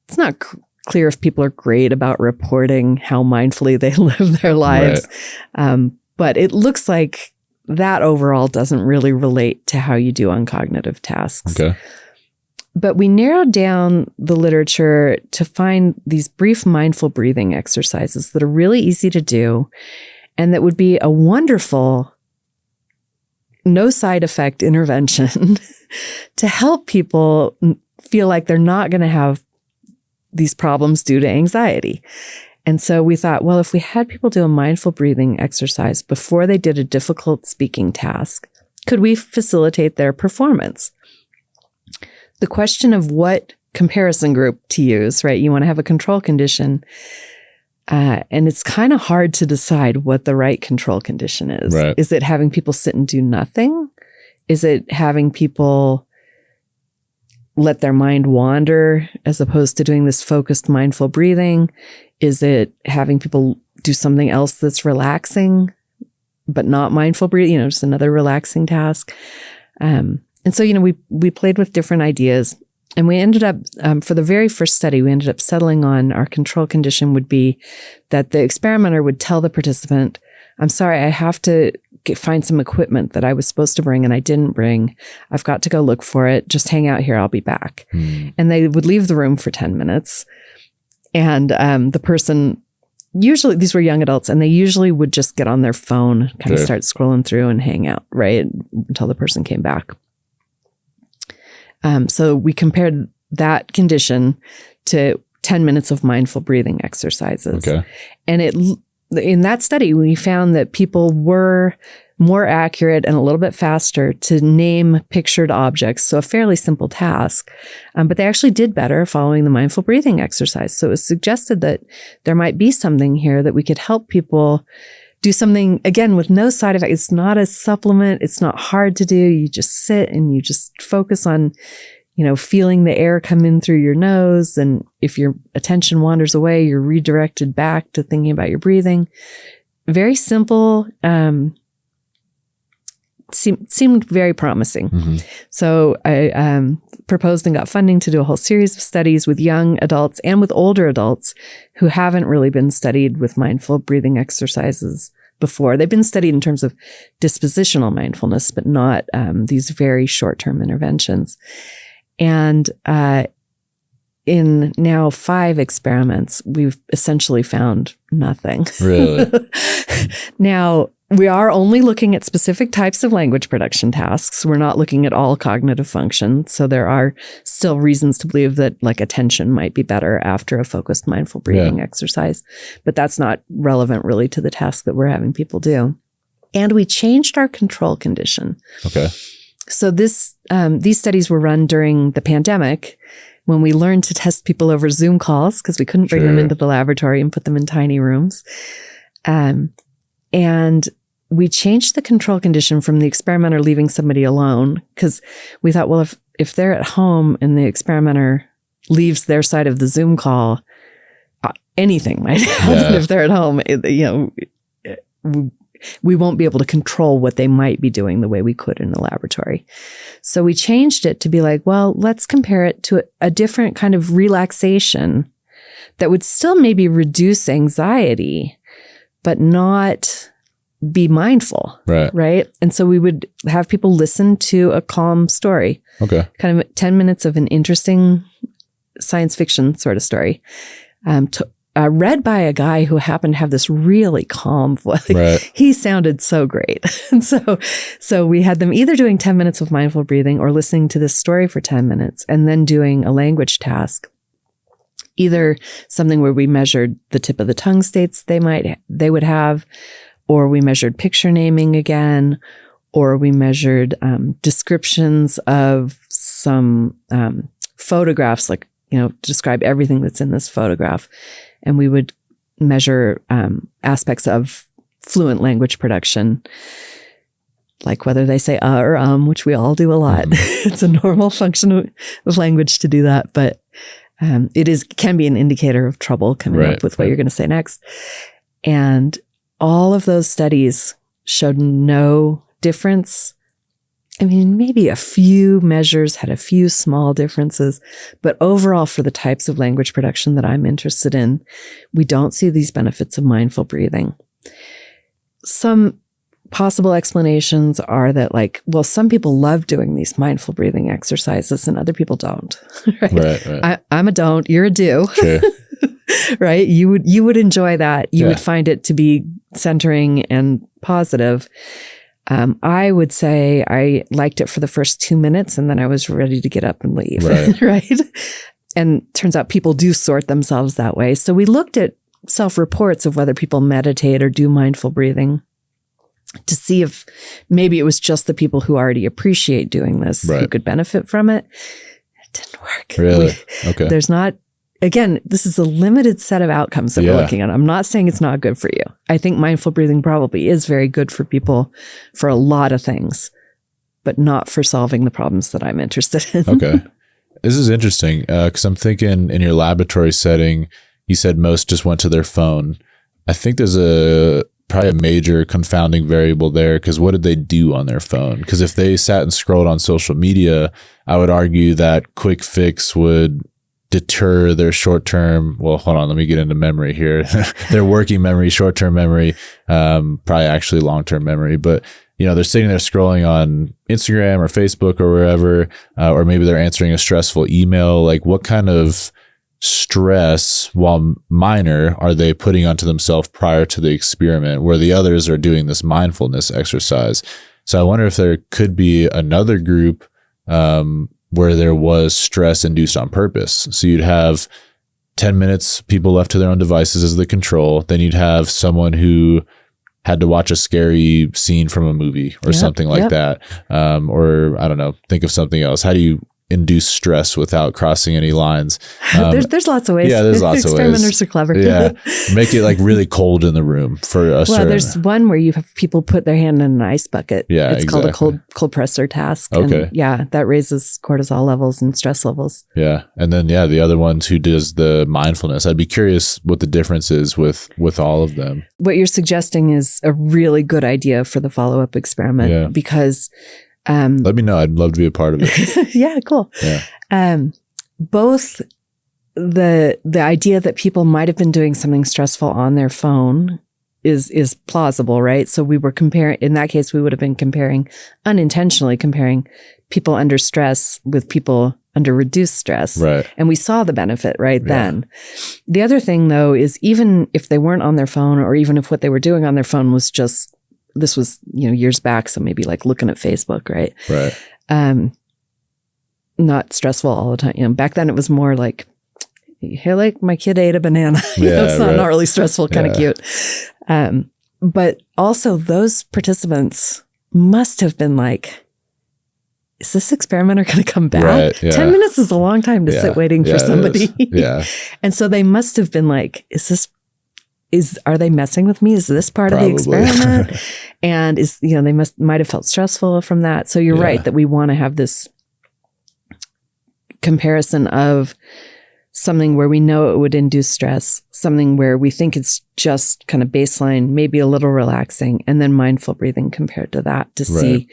It's not clear if people are great about reporting how mindfully they live their lives. Right. But it looks like that overall doesn't really relate to how you do on cognitive tasks. Okay. But we narrowed down the literature to find these brief mindful breathing exercises that are really easy to do and that would be a wonderful no side effect intervention to help people feel like they're not going to have these problems due to anxiety. And so we thought, well, if we had people do a mindful breathing exercise before they did a difficult speaking task, could we facilitate their performance? The question of what comparison group to use, right? You want to have a control condition. And it's kind of hard to decide what the right control condition is. Right. Is it having people sit and do nothing? Is it having people let their mind wander as opposed to doing this focused mindful breathing? Is it having people do something else that's relaxing, but not mindful breathing, just another relaxing task? And so, we played with different ideas, and we ended up, for the very first study, we ended up settling on our control condition would be that the experimenter would tell the participant, I'm sorry, I have to find some equipment that I was supposed to bring and I didn't bring. I've got to go look for it. Just hang out here. I'll be back. And they would leave the room for 10 minutes. And the person, usually these were young adults, and they usually would just get on their phone, kind of start scrolling through and hang out, right? Until the person came back. So we compared that condition to 10 minutes of mindful breathing exercises. Okay. And in that study, we found that people were more accurate and a little bit faster to name pictured objects. So a fairly simple task, but they actually did better following the mindful breathing exercise. So it was suggested that there might be something here that we could help people do something, again, with no side effect. It's not a supplement. It's not hard to do. You just sit and you just focus on, feeling the air come in through your nose. And if your attention wanders away, you're redirected back to thinking about your breathing. Very simple. Seemed very promising. Mm-hmm. So I proposed and got funding to do a whole series of studies with young adults and with older adults who haven't really been studied with mindful breathing exercises before. They've been studied in terms of dispositional mindfulness, but not these very short-term interventions. And in now 5 experiments, we've essentially found nothing. Really? Now, we are only looking at specific types of language production tasks. We're not looking at all cognitive function. So there are still reasons to believe that attention might be better after a focused mindful breathing exercise. But that's not relevant really to the task that we're having people do. And we changed our control condition. Okay. So these studies were run during the pandemic when we learned to test people over Zoom calls because we couldn't bring them into the laboratory and put them in tiny rooms. And we changed the control condition from the experimenter leaving somebody alone because we thought, well, if they're at home and the experimenter leaves their side of the Zoom call, anything might happen if they're at home. We won't be able to control what they might be doing the way we could in the laboratory. So we changed it to be well, let's compare it to a different kind of relaxation that would still maybe reduce anxiety, but not be mindful. Right. And so we would have people listen to a calm story. Okay. Kind of 10 minutes of an interesting science fiction sort of story. Read by a guy who happened to have this really calm voice. He sounded so great. And so we had them either doing 10 minutes of mindful breathing or listening to this story for 10 minutes and then doing a language task. Either something where we measured the tip of the tongue states they would have, or we measured picture naming again, or we measured descriptions of some photographs, describe everything that's in this photograph. And we would measure aspects of fluent language production, like whether they say or which we all do a lot. It's a normal function of language to do that, but it can be an indicator of trouble coming up with what you're going to say next. And all of those studies showed no difference. I mean, maybe a few measures had a few small differences, but overall for the types of language production that I'm interested in, we don't see these benefits of mindful breathing. Some possible explanations are that some people love doing these mindful breathing exercises and other people don't. Right. I'm a don't, you're a do. Sure. Right? You would enjoy that. You would find it to be centering and positive. I would say I liked it for the first 2 minutes and then I was ready to get up and leave. Right. And turns out people do sort themselves that way. So we looked at self-reports of whether people meditate or do mindful breathing to see if maybe it was just the people who already appreciate doing this who could benefit from it. It didn't work. Really? Okay. There's not. Again, this is a limited set of outcomes that we're looking at. I'm not saying it's not good for you. I think mindful breathing probably is very good for people for a lot of things, but not for solving the problems that I'm interested in. Okay. This is interesting because I'm thinking in your laboratory setting, you said most just went to their phone. I think there's a probably a major confounding variable there, because what did they do on their phone? Because if they sat and scrolled on social media, I would argue that quick fix would deter their short-term, well, hold on, let me get into memory here. Their working memory, short-term memory, probably actually long-term memory. But, you know, they're sitting there scrolling on Instagram or Facebook or wherever, or maybe they're answering a stressful email. Like, what kind of stress, while minor, are they putting onto themselves prior to the experiment, where the others are doing this mindfulness exercise? So I wonder if there could be another group where there was stress induced on purpose. So you'd have 10 minutes, people left to their own devices as the control. Then you'd have someone who had to watch a scary scene from a movie or something like that. Or I don't know, think of something else. How do you induce stress without crossing any lines? There's lots of ways. Yeah, there's lots of ways. Experimenters are clever. Yeah. Make it like really cold in the room for a certain... Well, there's one where you have people put their hand in an ice bucket. Yeah, it's called a cold presser task. Okay. And yeah, that raises cortisol levels and stress levels. Yeah. And then, the other ones who does the mindfulness. I'd be curious what the difference is with all of them. What you're suggesting is a really good idea for the follow-up because... let me know. I'd love to be a part of it. Yeah, cool. Yeah. Both the idea that people might have been doing something stressful on their phone is plausible, right? So we were comparing, in that case, we would have been unintentionally comparing people under stress with people under reduced stress. Right. And we saw the benefit then. The other thing, though, is even if they weren't on their phone, or even if what they were doing on their phone was just, this was, years back, so maybe like looking at Facebook, right? Right. Not stressful all the time. Back then it was more like, hey, like my kid ate a banana. It's not really stressful, kind of cute. But also those participants must have been like, is this experimenter going to come back? Right, 10 minutes is a long time to sit waiting for somebody. And so they must have been like, are they messing with me? Is this part of the experiment? And they might have felt stressful from that. So you're right that we want to have this comparison of something where we know it would induce stress, something where we think it's just kind of baseline, maybe a little relaxing, and then mindful breathing compared to that to see.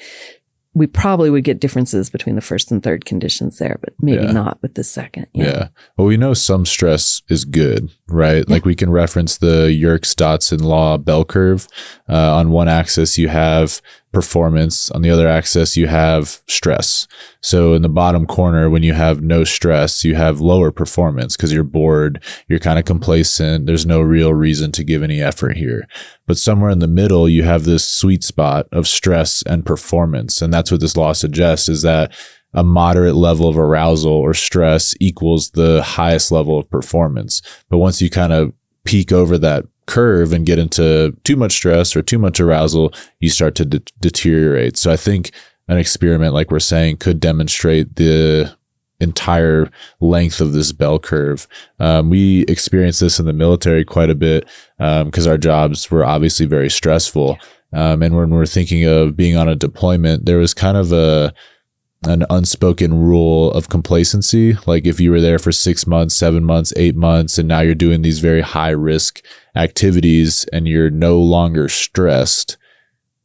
We probably would get differences between the first and third conditions there, but maybe not with the second. Yeah. Well, we know some stress is good, right? Like we can reference the Yerkes-Dodson law bell curve. On one axis, you have performance. On the other axis, you have stress. So in the bottom corner, when you have no stress, you have lower performance because you're bored, you're kind of complacent. There's no real reason to give any effort here. But somewhere in the middle, you have this sweet spot of stress and performance. And that's what this law suggests, is that a moderate level of arousal or stress equals the highest level of performance. But once you kind of peak over that curve and get into too much stress or too much arousal, you start to deteriorate. So I think an experiment, like we're saying, could demonstrate the entire length of this bell curve. We experienced this in the military quite a bit because our jobs were obviously very stressful. And when we're thinking of being on a deployment, there was kind of an unspoken rule of complacency. Like if you were there for 6 months, 7 months, 8 months, and now you're doing these very high risk activities and you're no longer stressed,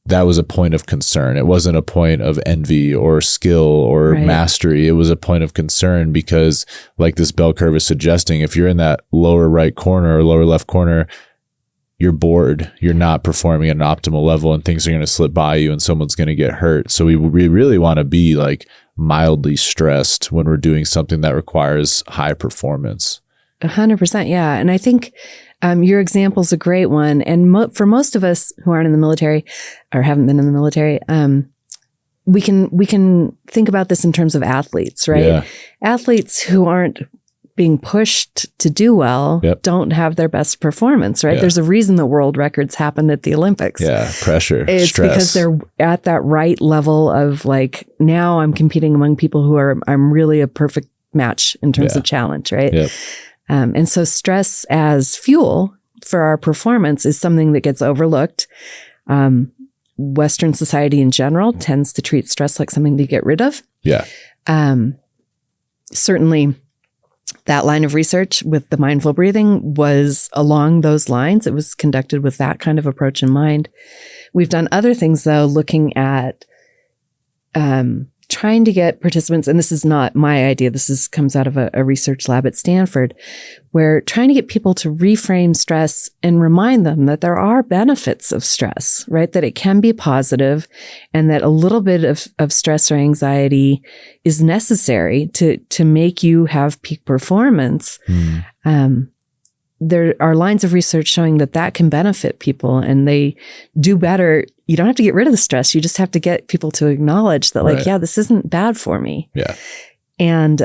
that was a point of concern. It wasn't a point of envy or skill or mastery. It was a point of concern because, like this bell curve is suggesting, if you're in that lower right corner or lower left corner, you're bored, you're not performing at an optimal level, and things are going to slip by you and someone's going to get hurt. So we really want to be like mildly stressed when we're doing something that requires high performance. 100%. Yeah. And I think your example is a great one. And for most of us who aren't in the military or haven't been in the military, we can think about this in terms of athletes, right? Yeah. Athletes who aren't being pushed to do well don't have their best performance, right? There's a reason the world records happen at the Olympics. Yeah, pressure, it's stress. Because they're at that right level of like, now I'm competing among people who I'm really a perfect match in terms of challenge, right? Yep. And so stress as fuel for our performance is something that gets overlooked. Western society in general tends to treat stress like something to get rid of. Yeah. Certainly that line of research with the mindful breathing was along those lines. It was conducted with that kind of approach in mind. We've done other things, though, looking at trying to get participants, and this is not my idea, comes out of a research lab at Stanford, where trying to get people to reframe stress and remind them that there are benefits of stress, right? That it can be positive and that a little bit of stress or anxiety is necessary to make you have peak performance. There are lines of research showing that can benefit people and they do better. You don't have to get rid of the stress. You just have to get people to acknowledge that, like, yeah, this isn't bad for me. Yeah. And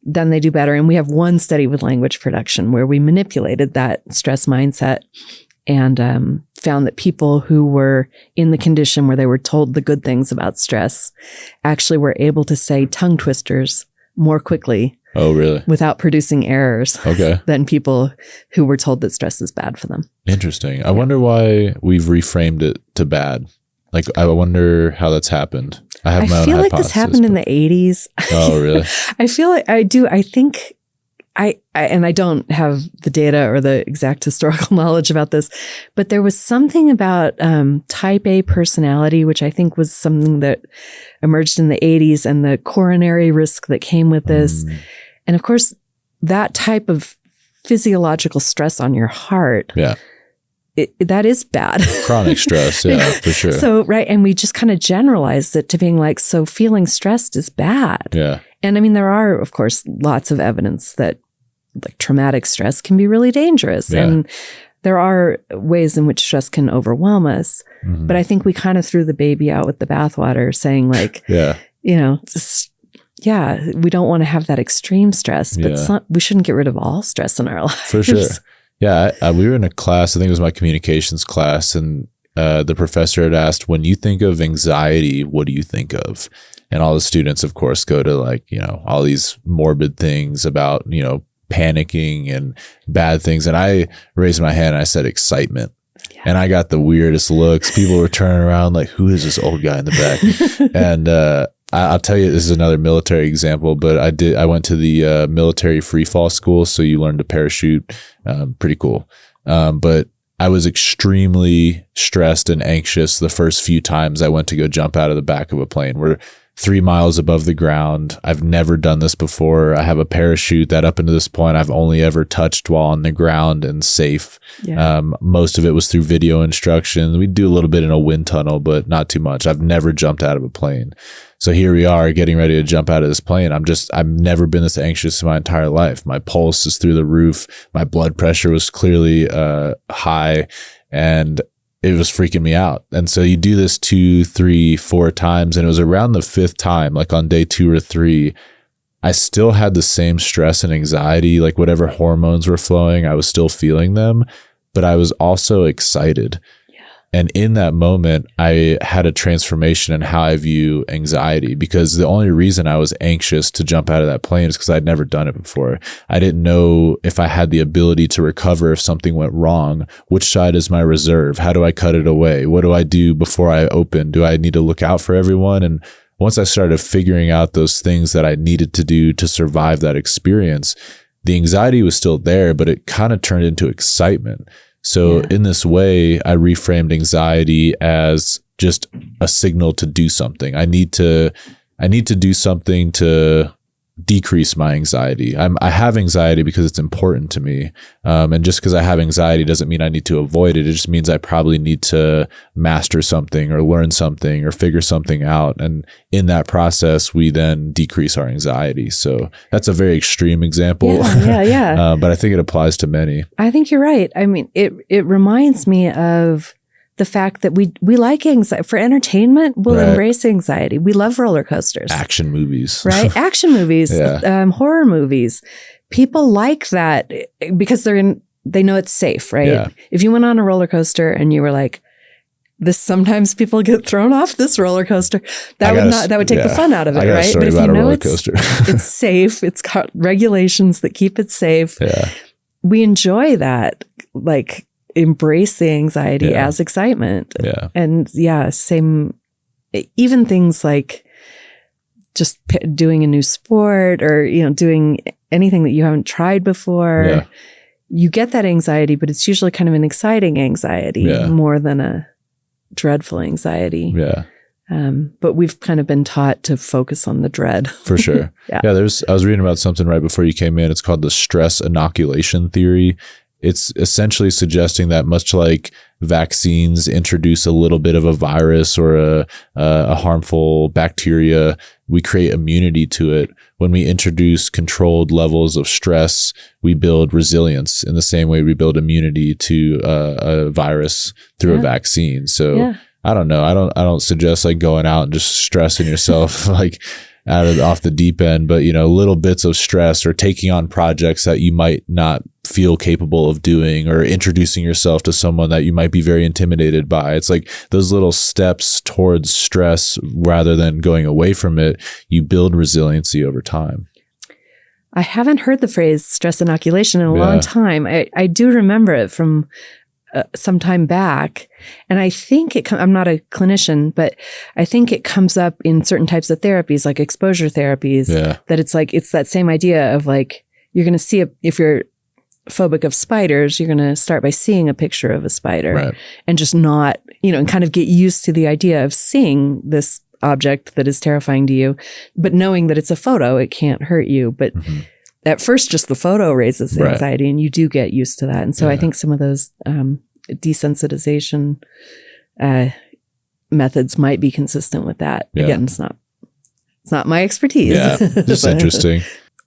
then they do better. And we have one study with language production where we manipulated that stress mindset and found that people who were in the condition where they were told the good things about stress actually were able to say tongue twisters more quickly. Oh, really? Without producing errors than people who were told that stress is bad for them. Interesting. I wonder why we've reframed it to bad. Like, I wonder how that's happened. I have my own hypothesis. I feel like this happened in the 80s. Oh, really? I feel like I do. I think and I don't have the data or the exact historical knowledge about this, but there was something about type A personality, which I think was something that emerged in the 80s, and the coronary risk that came with this. And of course, that type of physiological stress on your heart, that is bad. Chronic stress, for sure. So, right. And we just kind of generalized it to being like, so feeling stressed is bad. Yeah. And I mean, there are, of course, lots of evidence that like traumatic stress can be really dangerous. Yeah. And there are ways in which stress can overwhelm us. But I think we kind of threw the baby out with the bathwater, saying like, we don't want to have that extreme stress, but we shouldn't get rid of all stress in our lives. For sure. Yeah. We were in a class, I think it was my communications class, and the professor had asked, when you think of anxiety, what do you think of? And all the students, of course, go to like, all these morbid things about, panicking and bad things. And I raised my hand and I said excitement. Yeah. And I got the weirdest looks. People were turning around like, who is this old guy in the back? And I'll tell you, this is another military example, but I went to the military free fall school. So you learn to parachute. Pretty cool. But I was extremely stressed and anxious the first few times I went to go jump out of the back of a plane. We're 3 miles above the ground. I've never done this before. I have a parachute that up until this point I've only ever touched while on the ground and safe. Yeah. Most of it was through video instruction. We do a little bit in a wind tunnel, but not too much. I've never jumped out of a plane. So here we are getting ready to jump out of this plane. I've never been this anxious in my entire life. My pulse is through the roof. My blood pressure was clearly high, and it was freaking me out. And so you do this 2, 3, 4 times. And it was around the 5th time, like on day 2 or 3, I still had the same stress and anxiety, like whatever hormones were flowing, I was still feeling them, but I was also excited. And in that moment, I had a transformation in how I view anxiety, because the only reason I was anxious to jump out of that plane is because I'd never done it before. I didn't know if I had the ability to recover if something went wrong. Which side is my reserve? How do I cut it away? What do I do before I open? Do I need to look out for everyone? And once I started figuring out those things that I needed to do to survive that experience, the anxiety was still there, but it kind of turned into excitement. So in this way, I reframed anxiety as just a signal to do something. I need to do something to decrease my anxiety. I have anxiety because it's important to me. And just because I have anxiety doesn't mean I need to avoid it. It just means I probably need to master something or learn something or figure something out. And in that process, we then decrease our anxiety. So that's a very extreme example. Yeah. But I think it applies to many. I think you're right. I mean, it reminds me of the fact that we like anxiety for entertainment. We'll embrace anxiety. We love roller coasters, action movies, right? Action movies, horror movies. People like that because they know it's safe, right? Yeah. If you went on a roller coaster and you were like, this, sometimes people get thrown off this roller coaster, that would take the fun out of it, right? But if you know it's safe, it's got regulations that keep it safe. Yeah. We enjoy that, like, embrace the anxiety as excitement. Yeah. And same, even things like just doing a new sport or, doing anything that you haven't tried before. Yeah. You get that anxiety, but it's usually kind of an exciting anxiety more than a dreadful anxiety. Yeah. But we've kind of been taught to focus on the dread. For sure. I was reading about something right before you came in. It's called the stress inoculation theory. It's essentially suggesting that much like vaccines introduce a little bit of a virus or a harmful bacteria, we create immunity to it. When we introduce controlled levels of stress, we build resilience in the same way we build immunity to a virus through a vaccine. So I don't know. I don't suggest like going out and just stressing yourself like off the deep end, but little bits of stress or taking on projects that you might not feel capable of doing or introducing yourself to someone that you might be very intimidated by. It's like those little steps towards stress rather than going away from it, you build resiliency over time. I haven't heard the phrase stress inoculation in a long time. I do remember it from some time back. And I think I'm not a clinician, but I think it comes up in certain types of therapies, like exposure therapies, that it's that same idea of like, you're going to see if you're phobic of spiders, you're going to start by seeing a picture of a spider and just not, and kind of get used to the idea of seeing this object that is terrifying to you, but knowing that it's a photo, it can't hurt you. But at first, just the photo raises anxiety and you do get used to that. And so I think some of those desensitization methods might be consistent with that. Again, it's not my expertise. Yeah, just interesting.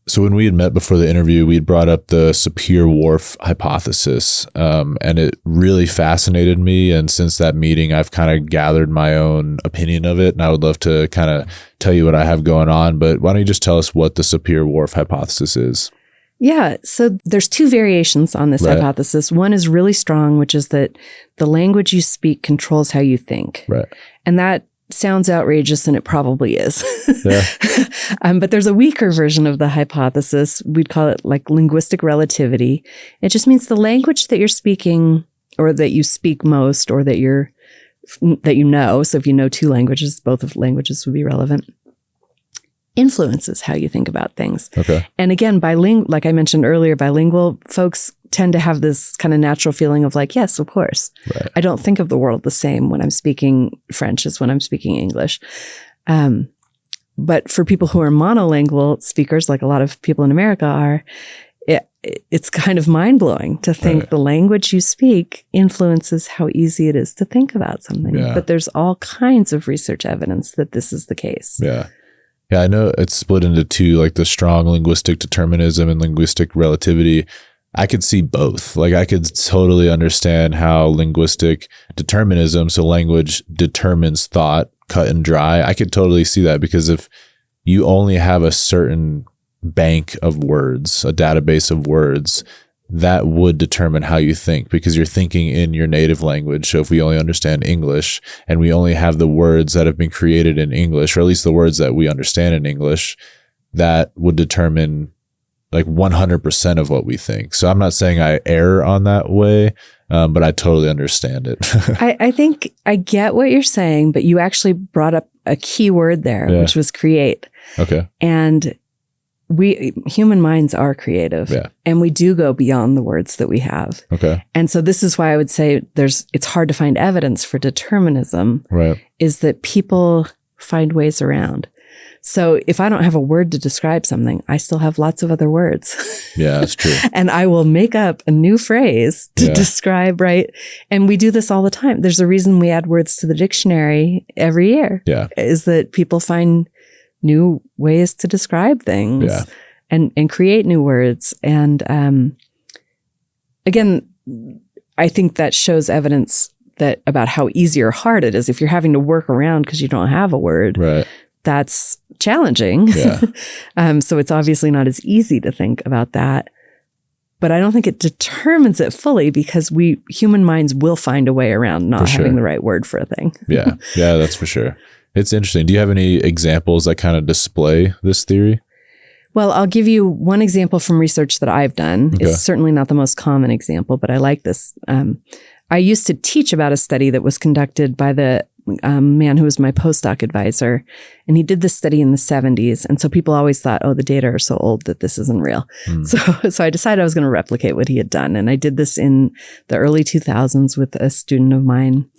So when we had met before the interview, we had brought up the Sapir-Whorf Hypothesis, and it really fascinated me. And since that meeting, I've kind of gathered my own opinion of it, and I would love to kind of tell you what I have going on. But why don't you just tell us what the Sapir-Whorf Hypothesis is? Yeah. So there's two variations on this hypothesis. One is really strong, which is that the language you speak controls how you think. Right. And that sounds outrageous, and it probably is. But there's a weaker version of the hypothesis. We'd call it like linguistic relativity. It just means the language that you're speaking, or that you speak most, or that you know. So if you know two languages, both of languages would be relevant. Influences how you think about things. Okay. And again, like I mentioned earlier, bilingual folks tend to have this kind of natural feeling of like, yes, of course. Right. I don't think of the world the same when I'm speaking French as when I'm speaking English. But for people who are monolingual speakers, like a lot of people in America are, it's kind of mind-blowing to think the language you speak influences how easy it is to think about something. Yeah. But there's all kinds of research evidence that this is the case. Yeah. Yeah, I know it's split into two, like the strong linguistic determinism and linguistic relativity. I could see both. Like I could totally understand how linguistic determinism, so language determines thought, cut and dry. I could totally see that, because if you only have a certain bank of words, a database of words, that would determine how you think, because you're thinking in your native language. So if we only understand English and we only have the words that have been created in English, or at least the words that we understand in English, that would determine like 100% of what we think. So I'm not saying I err on that way, but I totally understand it. I think I get what you're saying, but you actually brought up a key word there, which was create. Okay. And human minds are creative, and we do go beyond the words that we have. Okay. And so this is why I would say it's hard to find evidence for determinism, is that people find ways around. So if I don't have a word to describe something, I still have lots of other words. Yeah, that's true. And I will make up a new phrase to describe, right? And we do this all the time. There's a reason we add words to the dictionary every year. Yeah. Is that people find new ways to describe things and create new words. And again, I think that shows evidence that about how easy or hard it is. If you're having to work around because you don't have a word, that's challenging. Yeah. So it's obviously not as easy to think about that. But I don't think it determines it fully, because human minds will find a way around not having the right word for a thing. Yeah, that's for sure. It's interesting. Do you have any examples that kind of display this theory? Well, I'll give you one example from research that I've done. Okay. It's certainly not the most common example, but I like this. I used to teach about a study that was conducted by the man who was my postdoc advisor, and he did this study in the 70s. And so people always thought, oh, the data are so old that this isn't real. So I decided I was going to replicate what he had done. And I did this in the early 2000s with a student of mine.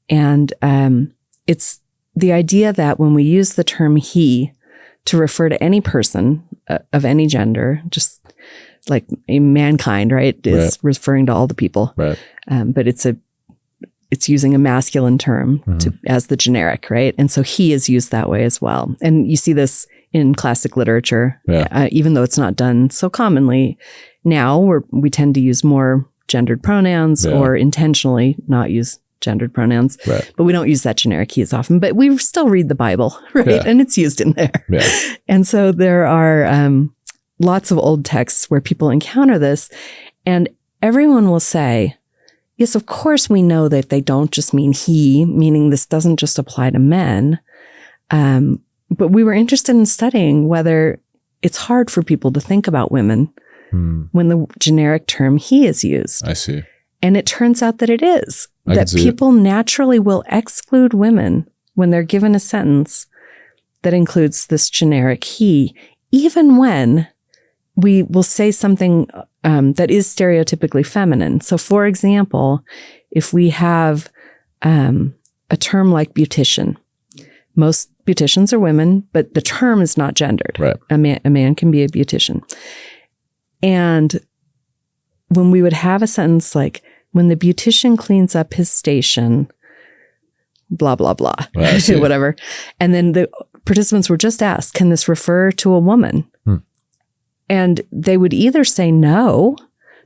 And it's the idea that when we use the term he to refer to any person of any gender, just like a mankind, right, is referring to all the people. Right. But it's using a masculine term as the generic, right? And so he is used that way as well. And you see this in classic literature, even though it's not done so commonly now, where we tend to use more gendered pronouns or intentionally not use gendered pronouns, but we don't use that generic he as often, but we still read the Bible, right? And it's used in there. And so there are lots of old texts where people encounter this, and everyone will say, yes, of course we know that they don't just mean he, meaning this doesn't just apply to men. But we were interested in studying whether it's hard for people to think about women when the generic term he is used. I see. And it turns out that it is. That people naturally will exclude women when they're given a sentence that includes this generic he, even when we will say something that is stereotypically feminine. So, for example, if we have a term like beautician, most beauticians are women, but the term is not gendered. Right. A man can be a beautician. And when we would have a sentence like, when the beautician cleans up his station, blah, blah, blah, whatever. And then the participants were just asked, can this refer to a woman? And they would either say no,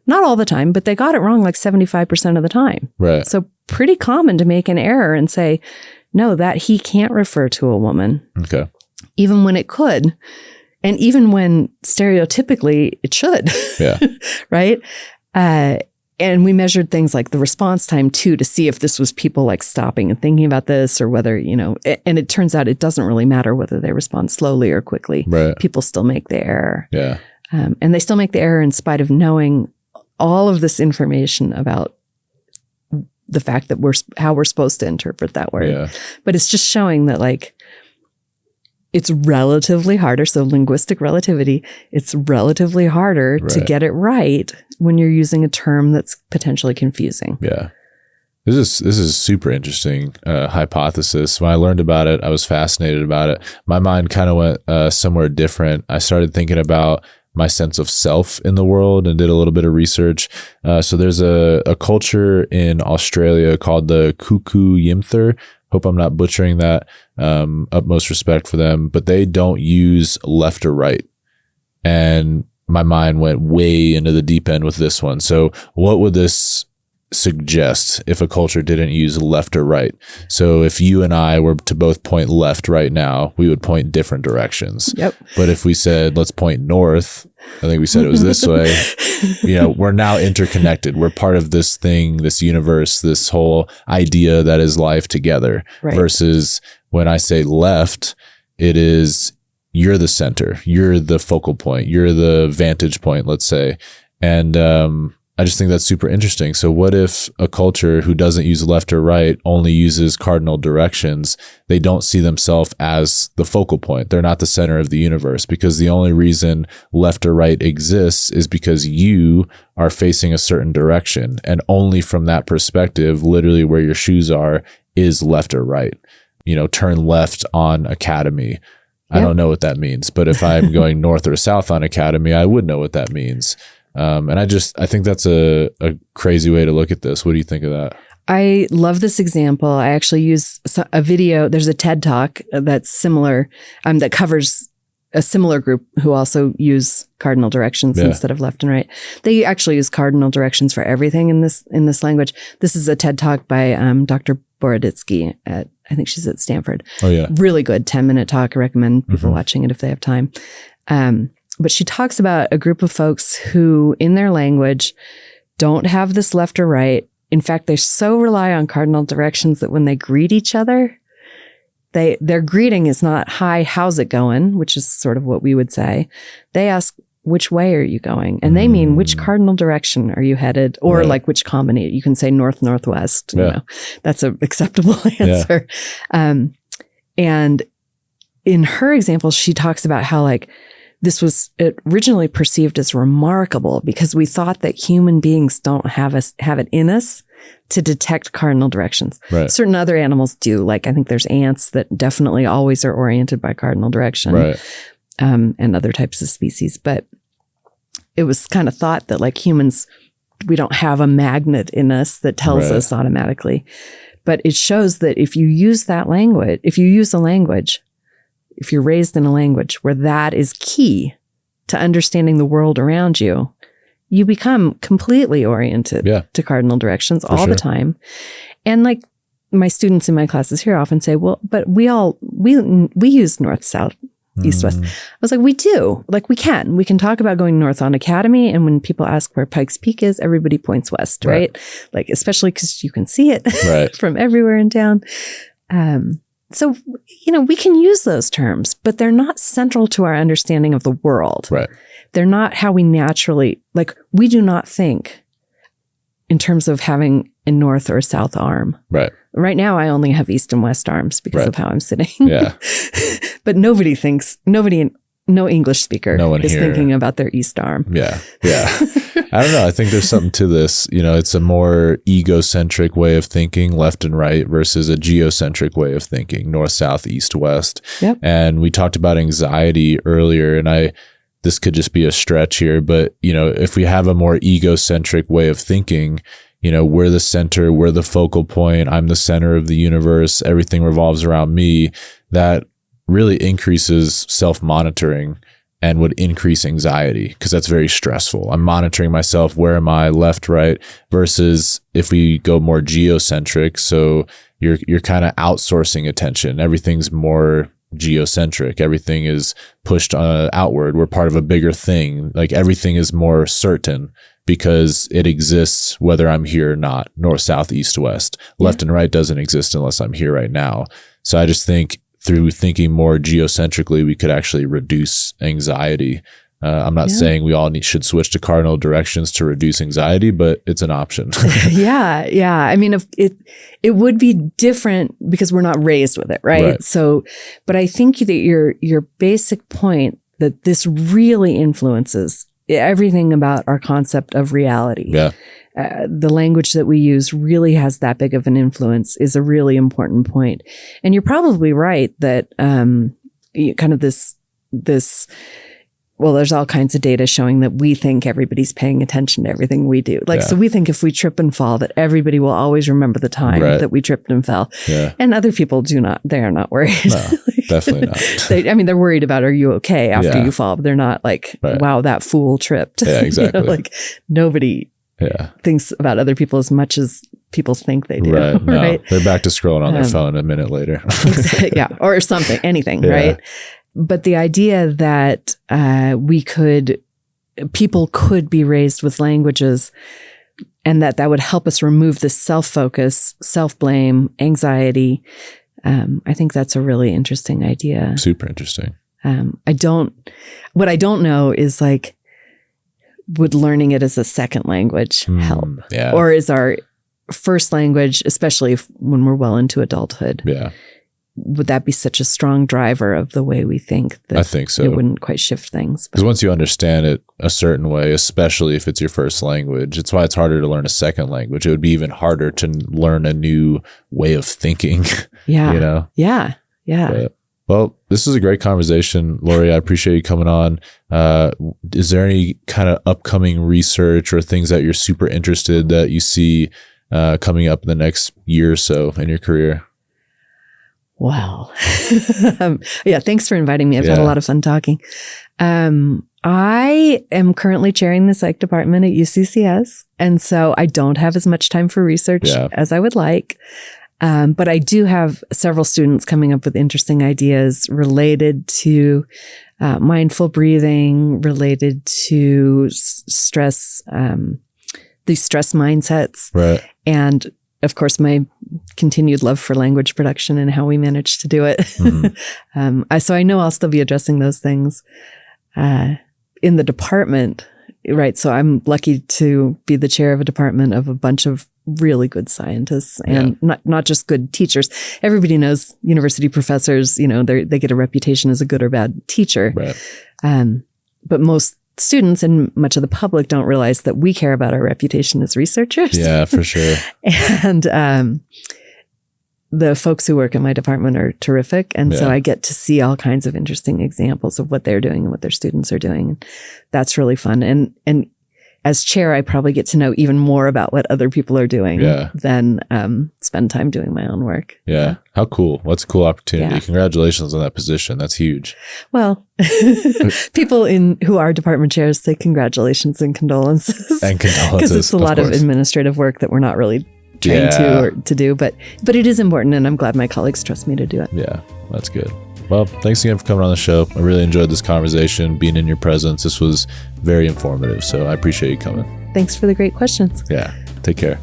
not all the time, but they got it wrong like 75% of the time. Right. So pretty common to make an error and say, no, that he can't refer to a woman. Okay. Even when it could. And even when stereotypically it should. Yeah. Right. And we measured things like the response time too, to see if this was people like stopping and thinking about this, or whether, and it turns out it doesn't really matter whether they respond slowly or quickly. Right. People still make the error. Yeah. And they still make the error in spite of knowing all of this information about the fact that how we're supposed to interpret that word. Yeah. But it's just showing that like, it's relatively harder. So linguistic relativity, it's relatively harder to get it right when you're using a term that's potentially confusing. Yeah. This is super interesting hypothesis. When I learned about it, I was fascinated about it. My mind kind of went somewhere different. I started thinking about my sense of self in the world and did a little bit of research. So there's a culture in Australia called the Kuku Yimthir. Hope I'm not butchering that. Utmost respect for them, but they don't use left or right. And my mind went way into the deep end with this one. So what would this suggest if a culture didn't use left or right? So if you and I were to both point left right now, we would point different directions. Yep. But if we said, let's point north, I think we said it was this way, we're now interconnected. We're part of this thing, this universe, this whole idea that is life together. Right. Versus when I say left, it is you're the center, you're the focal point, you're the vantage point, let's say. And I just think that's super interesting. So what if a culture who doesn't use left or right only uses cardinal directions? They don't see themselves as the focal point. They're not the center of the universe, because the only reason left or right exists is because you are facing a certain direction. And only from that perspective, literally where your shoes are, is left or right. Turn left on Academy. Yep. I don't know what that means, but if I'm going north or south on Academy, I would know what that means. And I think that's a crazy way to look at this. What do you think of that? I love this example. I actually use a video. There's a TED Talk that's similar, that covers a similar group who also use cardinal directions instead of left and right. They actually use cardinal directions for everything in this language. This is a TED Talk by Dr. Boroditsky I think she's at Stanford. Oh yeah, really good 10-minute talk. I recommend people watching it if they have time. But she talks about a group of folks who, in their language, don't have this left or right. In fact, they so rely on cardinal directions that when they greet each other, their greeting is not, hi, how's it going? Which is sort of what we would say. They ask, which way are you going? And they mean which cardinal direction are you headed? Or like which combination. You can say north, northwest. You know, that's an acceptable answer. And in her example, she talks about how like this was originally perceived as remarkable because we thought that human beings don't have it in us to detect cardinal directions. Right. Certain other animals do. Like I think there's ants that definitely always are oriented by cardinal direction. Right. And other types of species. But it was kind of thought that like humans, we don't have a magnet in us that tells us automatically. But it shows that if you use that language, if you're raised in a language where that is key to understanding the world around you, you become completely oriented to cardinal directions all the time. And like my students in my classes here often say, well, but we use north, south, east, west. I was like, we do. Like we can talk about going north on Academy. And when people ask where Pikes Peak is, everybody points west, right? Like, especially because you can see it from everywhere in town. So, you know, we can use those terms, but they're not central to our understanding of the world. Right. They're not how we naturally, like, we do not think in terms of having a north or a south arm. Right. Right now, I only have east and west arms because of how I'm sitting. Yeah. But no English speaker is thinking about their east arm. Yeah. Yeah. I don't know. I think there's something to this. You know, it's a more egocentric way of thinking, left and right, versus a geocentric way of thinking, north, south, east, west. Yep. And we talked about anxiety earlier, and this could just be a stretch here, but, you know, if we have a more egocentric way of thinking, you know, we're the center, we're the focal point, I'm the center of the universe, everything revolves around me, that really increases self-monitoring and would increase anxiety because that's very stressful. I'm monitoring myself. Where am I? Left, right? Versus if we go more geocentric, so you're kind of outsourcing attention. Everything's more geocentric. Everything is pushed outward. We're part of a bigger thing. Like everything is more certain because it exists whether I'm here or not. North, south, east, west. Left and right doesn't exist unless I'm here right now. So I just think through thinking more geocentrically, we could actually reduce anxiety. I'm not saying we all should switch to cardinal directions to reduce anxiety, but it's an option. Yeah. I mean, it would be different because we're not raised with it, right? So, but I think that your basic point that this really influences everything about our concept of reality. Yeah. The language that we use really has that big of an influence is a really important point. And you're probably right that kind of this, well, there's all kinds of data showing that we think everybody's paying attention to everything we do. Like, so we think if we trip and fall, that everybody will always remember the time that we tripped and fell. Yeah. And other people do not, they are not worried. No, definitely not. They're worried about, are you okay after you fall? But they're not like, wow, that fool tripped. Yeah, exactly. You know, like nobody thinks about other people as much as people think they do. Right. No, they're back to scrolling on their phone a minute later. Yeah. Or something, anything, right? But the idea that people could be raised with languages and that would help us remove this self-focus, self-blame, anxiety. I think that's a really interesting idea. Super interesting. What I don't know is like, would learning it as a second language help? Yeah. Or is our first language, especially when we're well into adulthood? Yeah. Would that be such a strong driver of the way we think that I think so. It wouldn't quite shift things? Because once you understand it a certain way, especially if it's your first language, it's why it's harder to learn a second language. It would be even harder to learn a new way of thinking. Yeah. You know? Yeah. Yeah. But, well, this is a great conversation, Lori. I appreciate you coming on. Is there any kind of upcoming research or things that you're super interested that you see coming up in the next year or so in your career? Wow. Thanks for inviting me. I've had a lot of fun talking. I am currently chairing the psych department at UCCS. And so I don't have as much time for research as I would like. But I do have several students coming up with interesting ideas related to mindful breathing, related to stress, these stress mindsets. Right. And of course, my continued love for language production and how we manage to do it. Mm-hmm. So I know I'll still be addressing those things. in the department, right? So I'm lucky to be the chair of a department of a bunch of really good scientists and not just good teachers. Everybody knows university professors, they get a reputation as a good or bad teacher. Right. But most students and much of the public don't realize that we care about our reputation as researchers. Yeah, for sure. And the folks who work in my department are terrific. And so I get to see all kinds of interesting examples of what they're doing and what their students are doing. And that's really fun. And as chair, I probably get to know even more about what other people are doing than spend time doing my own work. Yeah. How cool. What's a cool opportunity. Yeah. Congratulations on that position. That's huge. Well, people who are department chairs say congratulations and condolences. And condolences. Because it's a lot of administrative work that we're not really trained to do. But it is important, and I'm glad my colleagues trust me to do it. Yeah, that's good. Well, thanks again for coming on the show. I really enjoyed this conversation, being in your presence. This was very informative, so I appreciate you coming. Thanks for the great questions. Yeah, take care.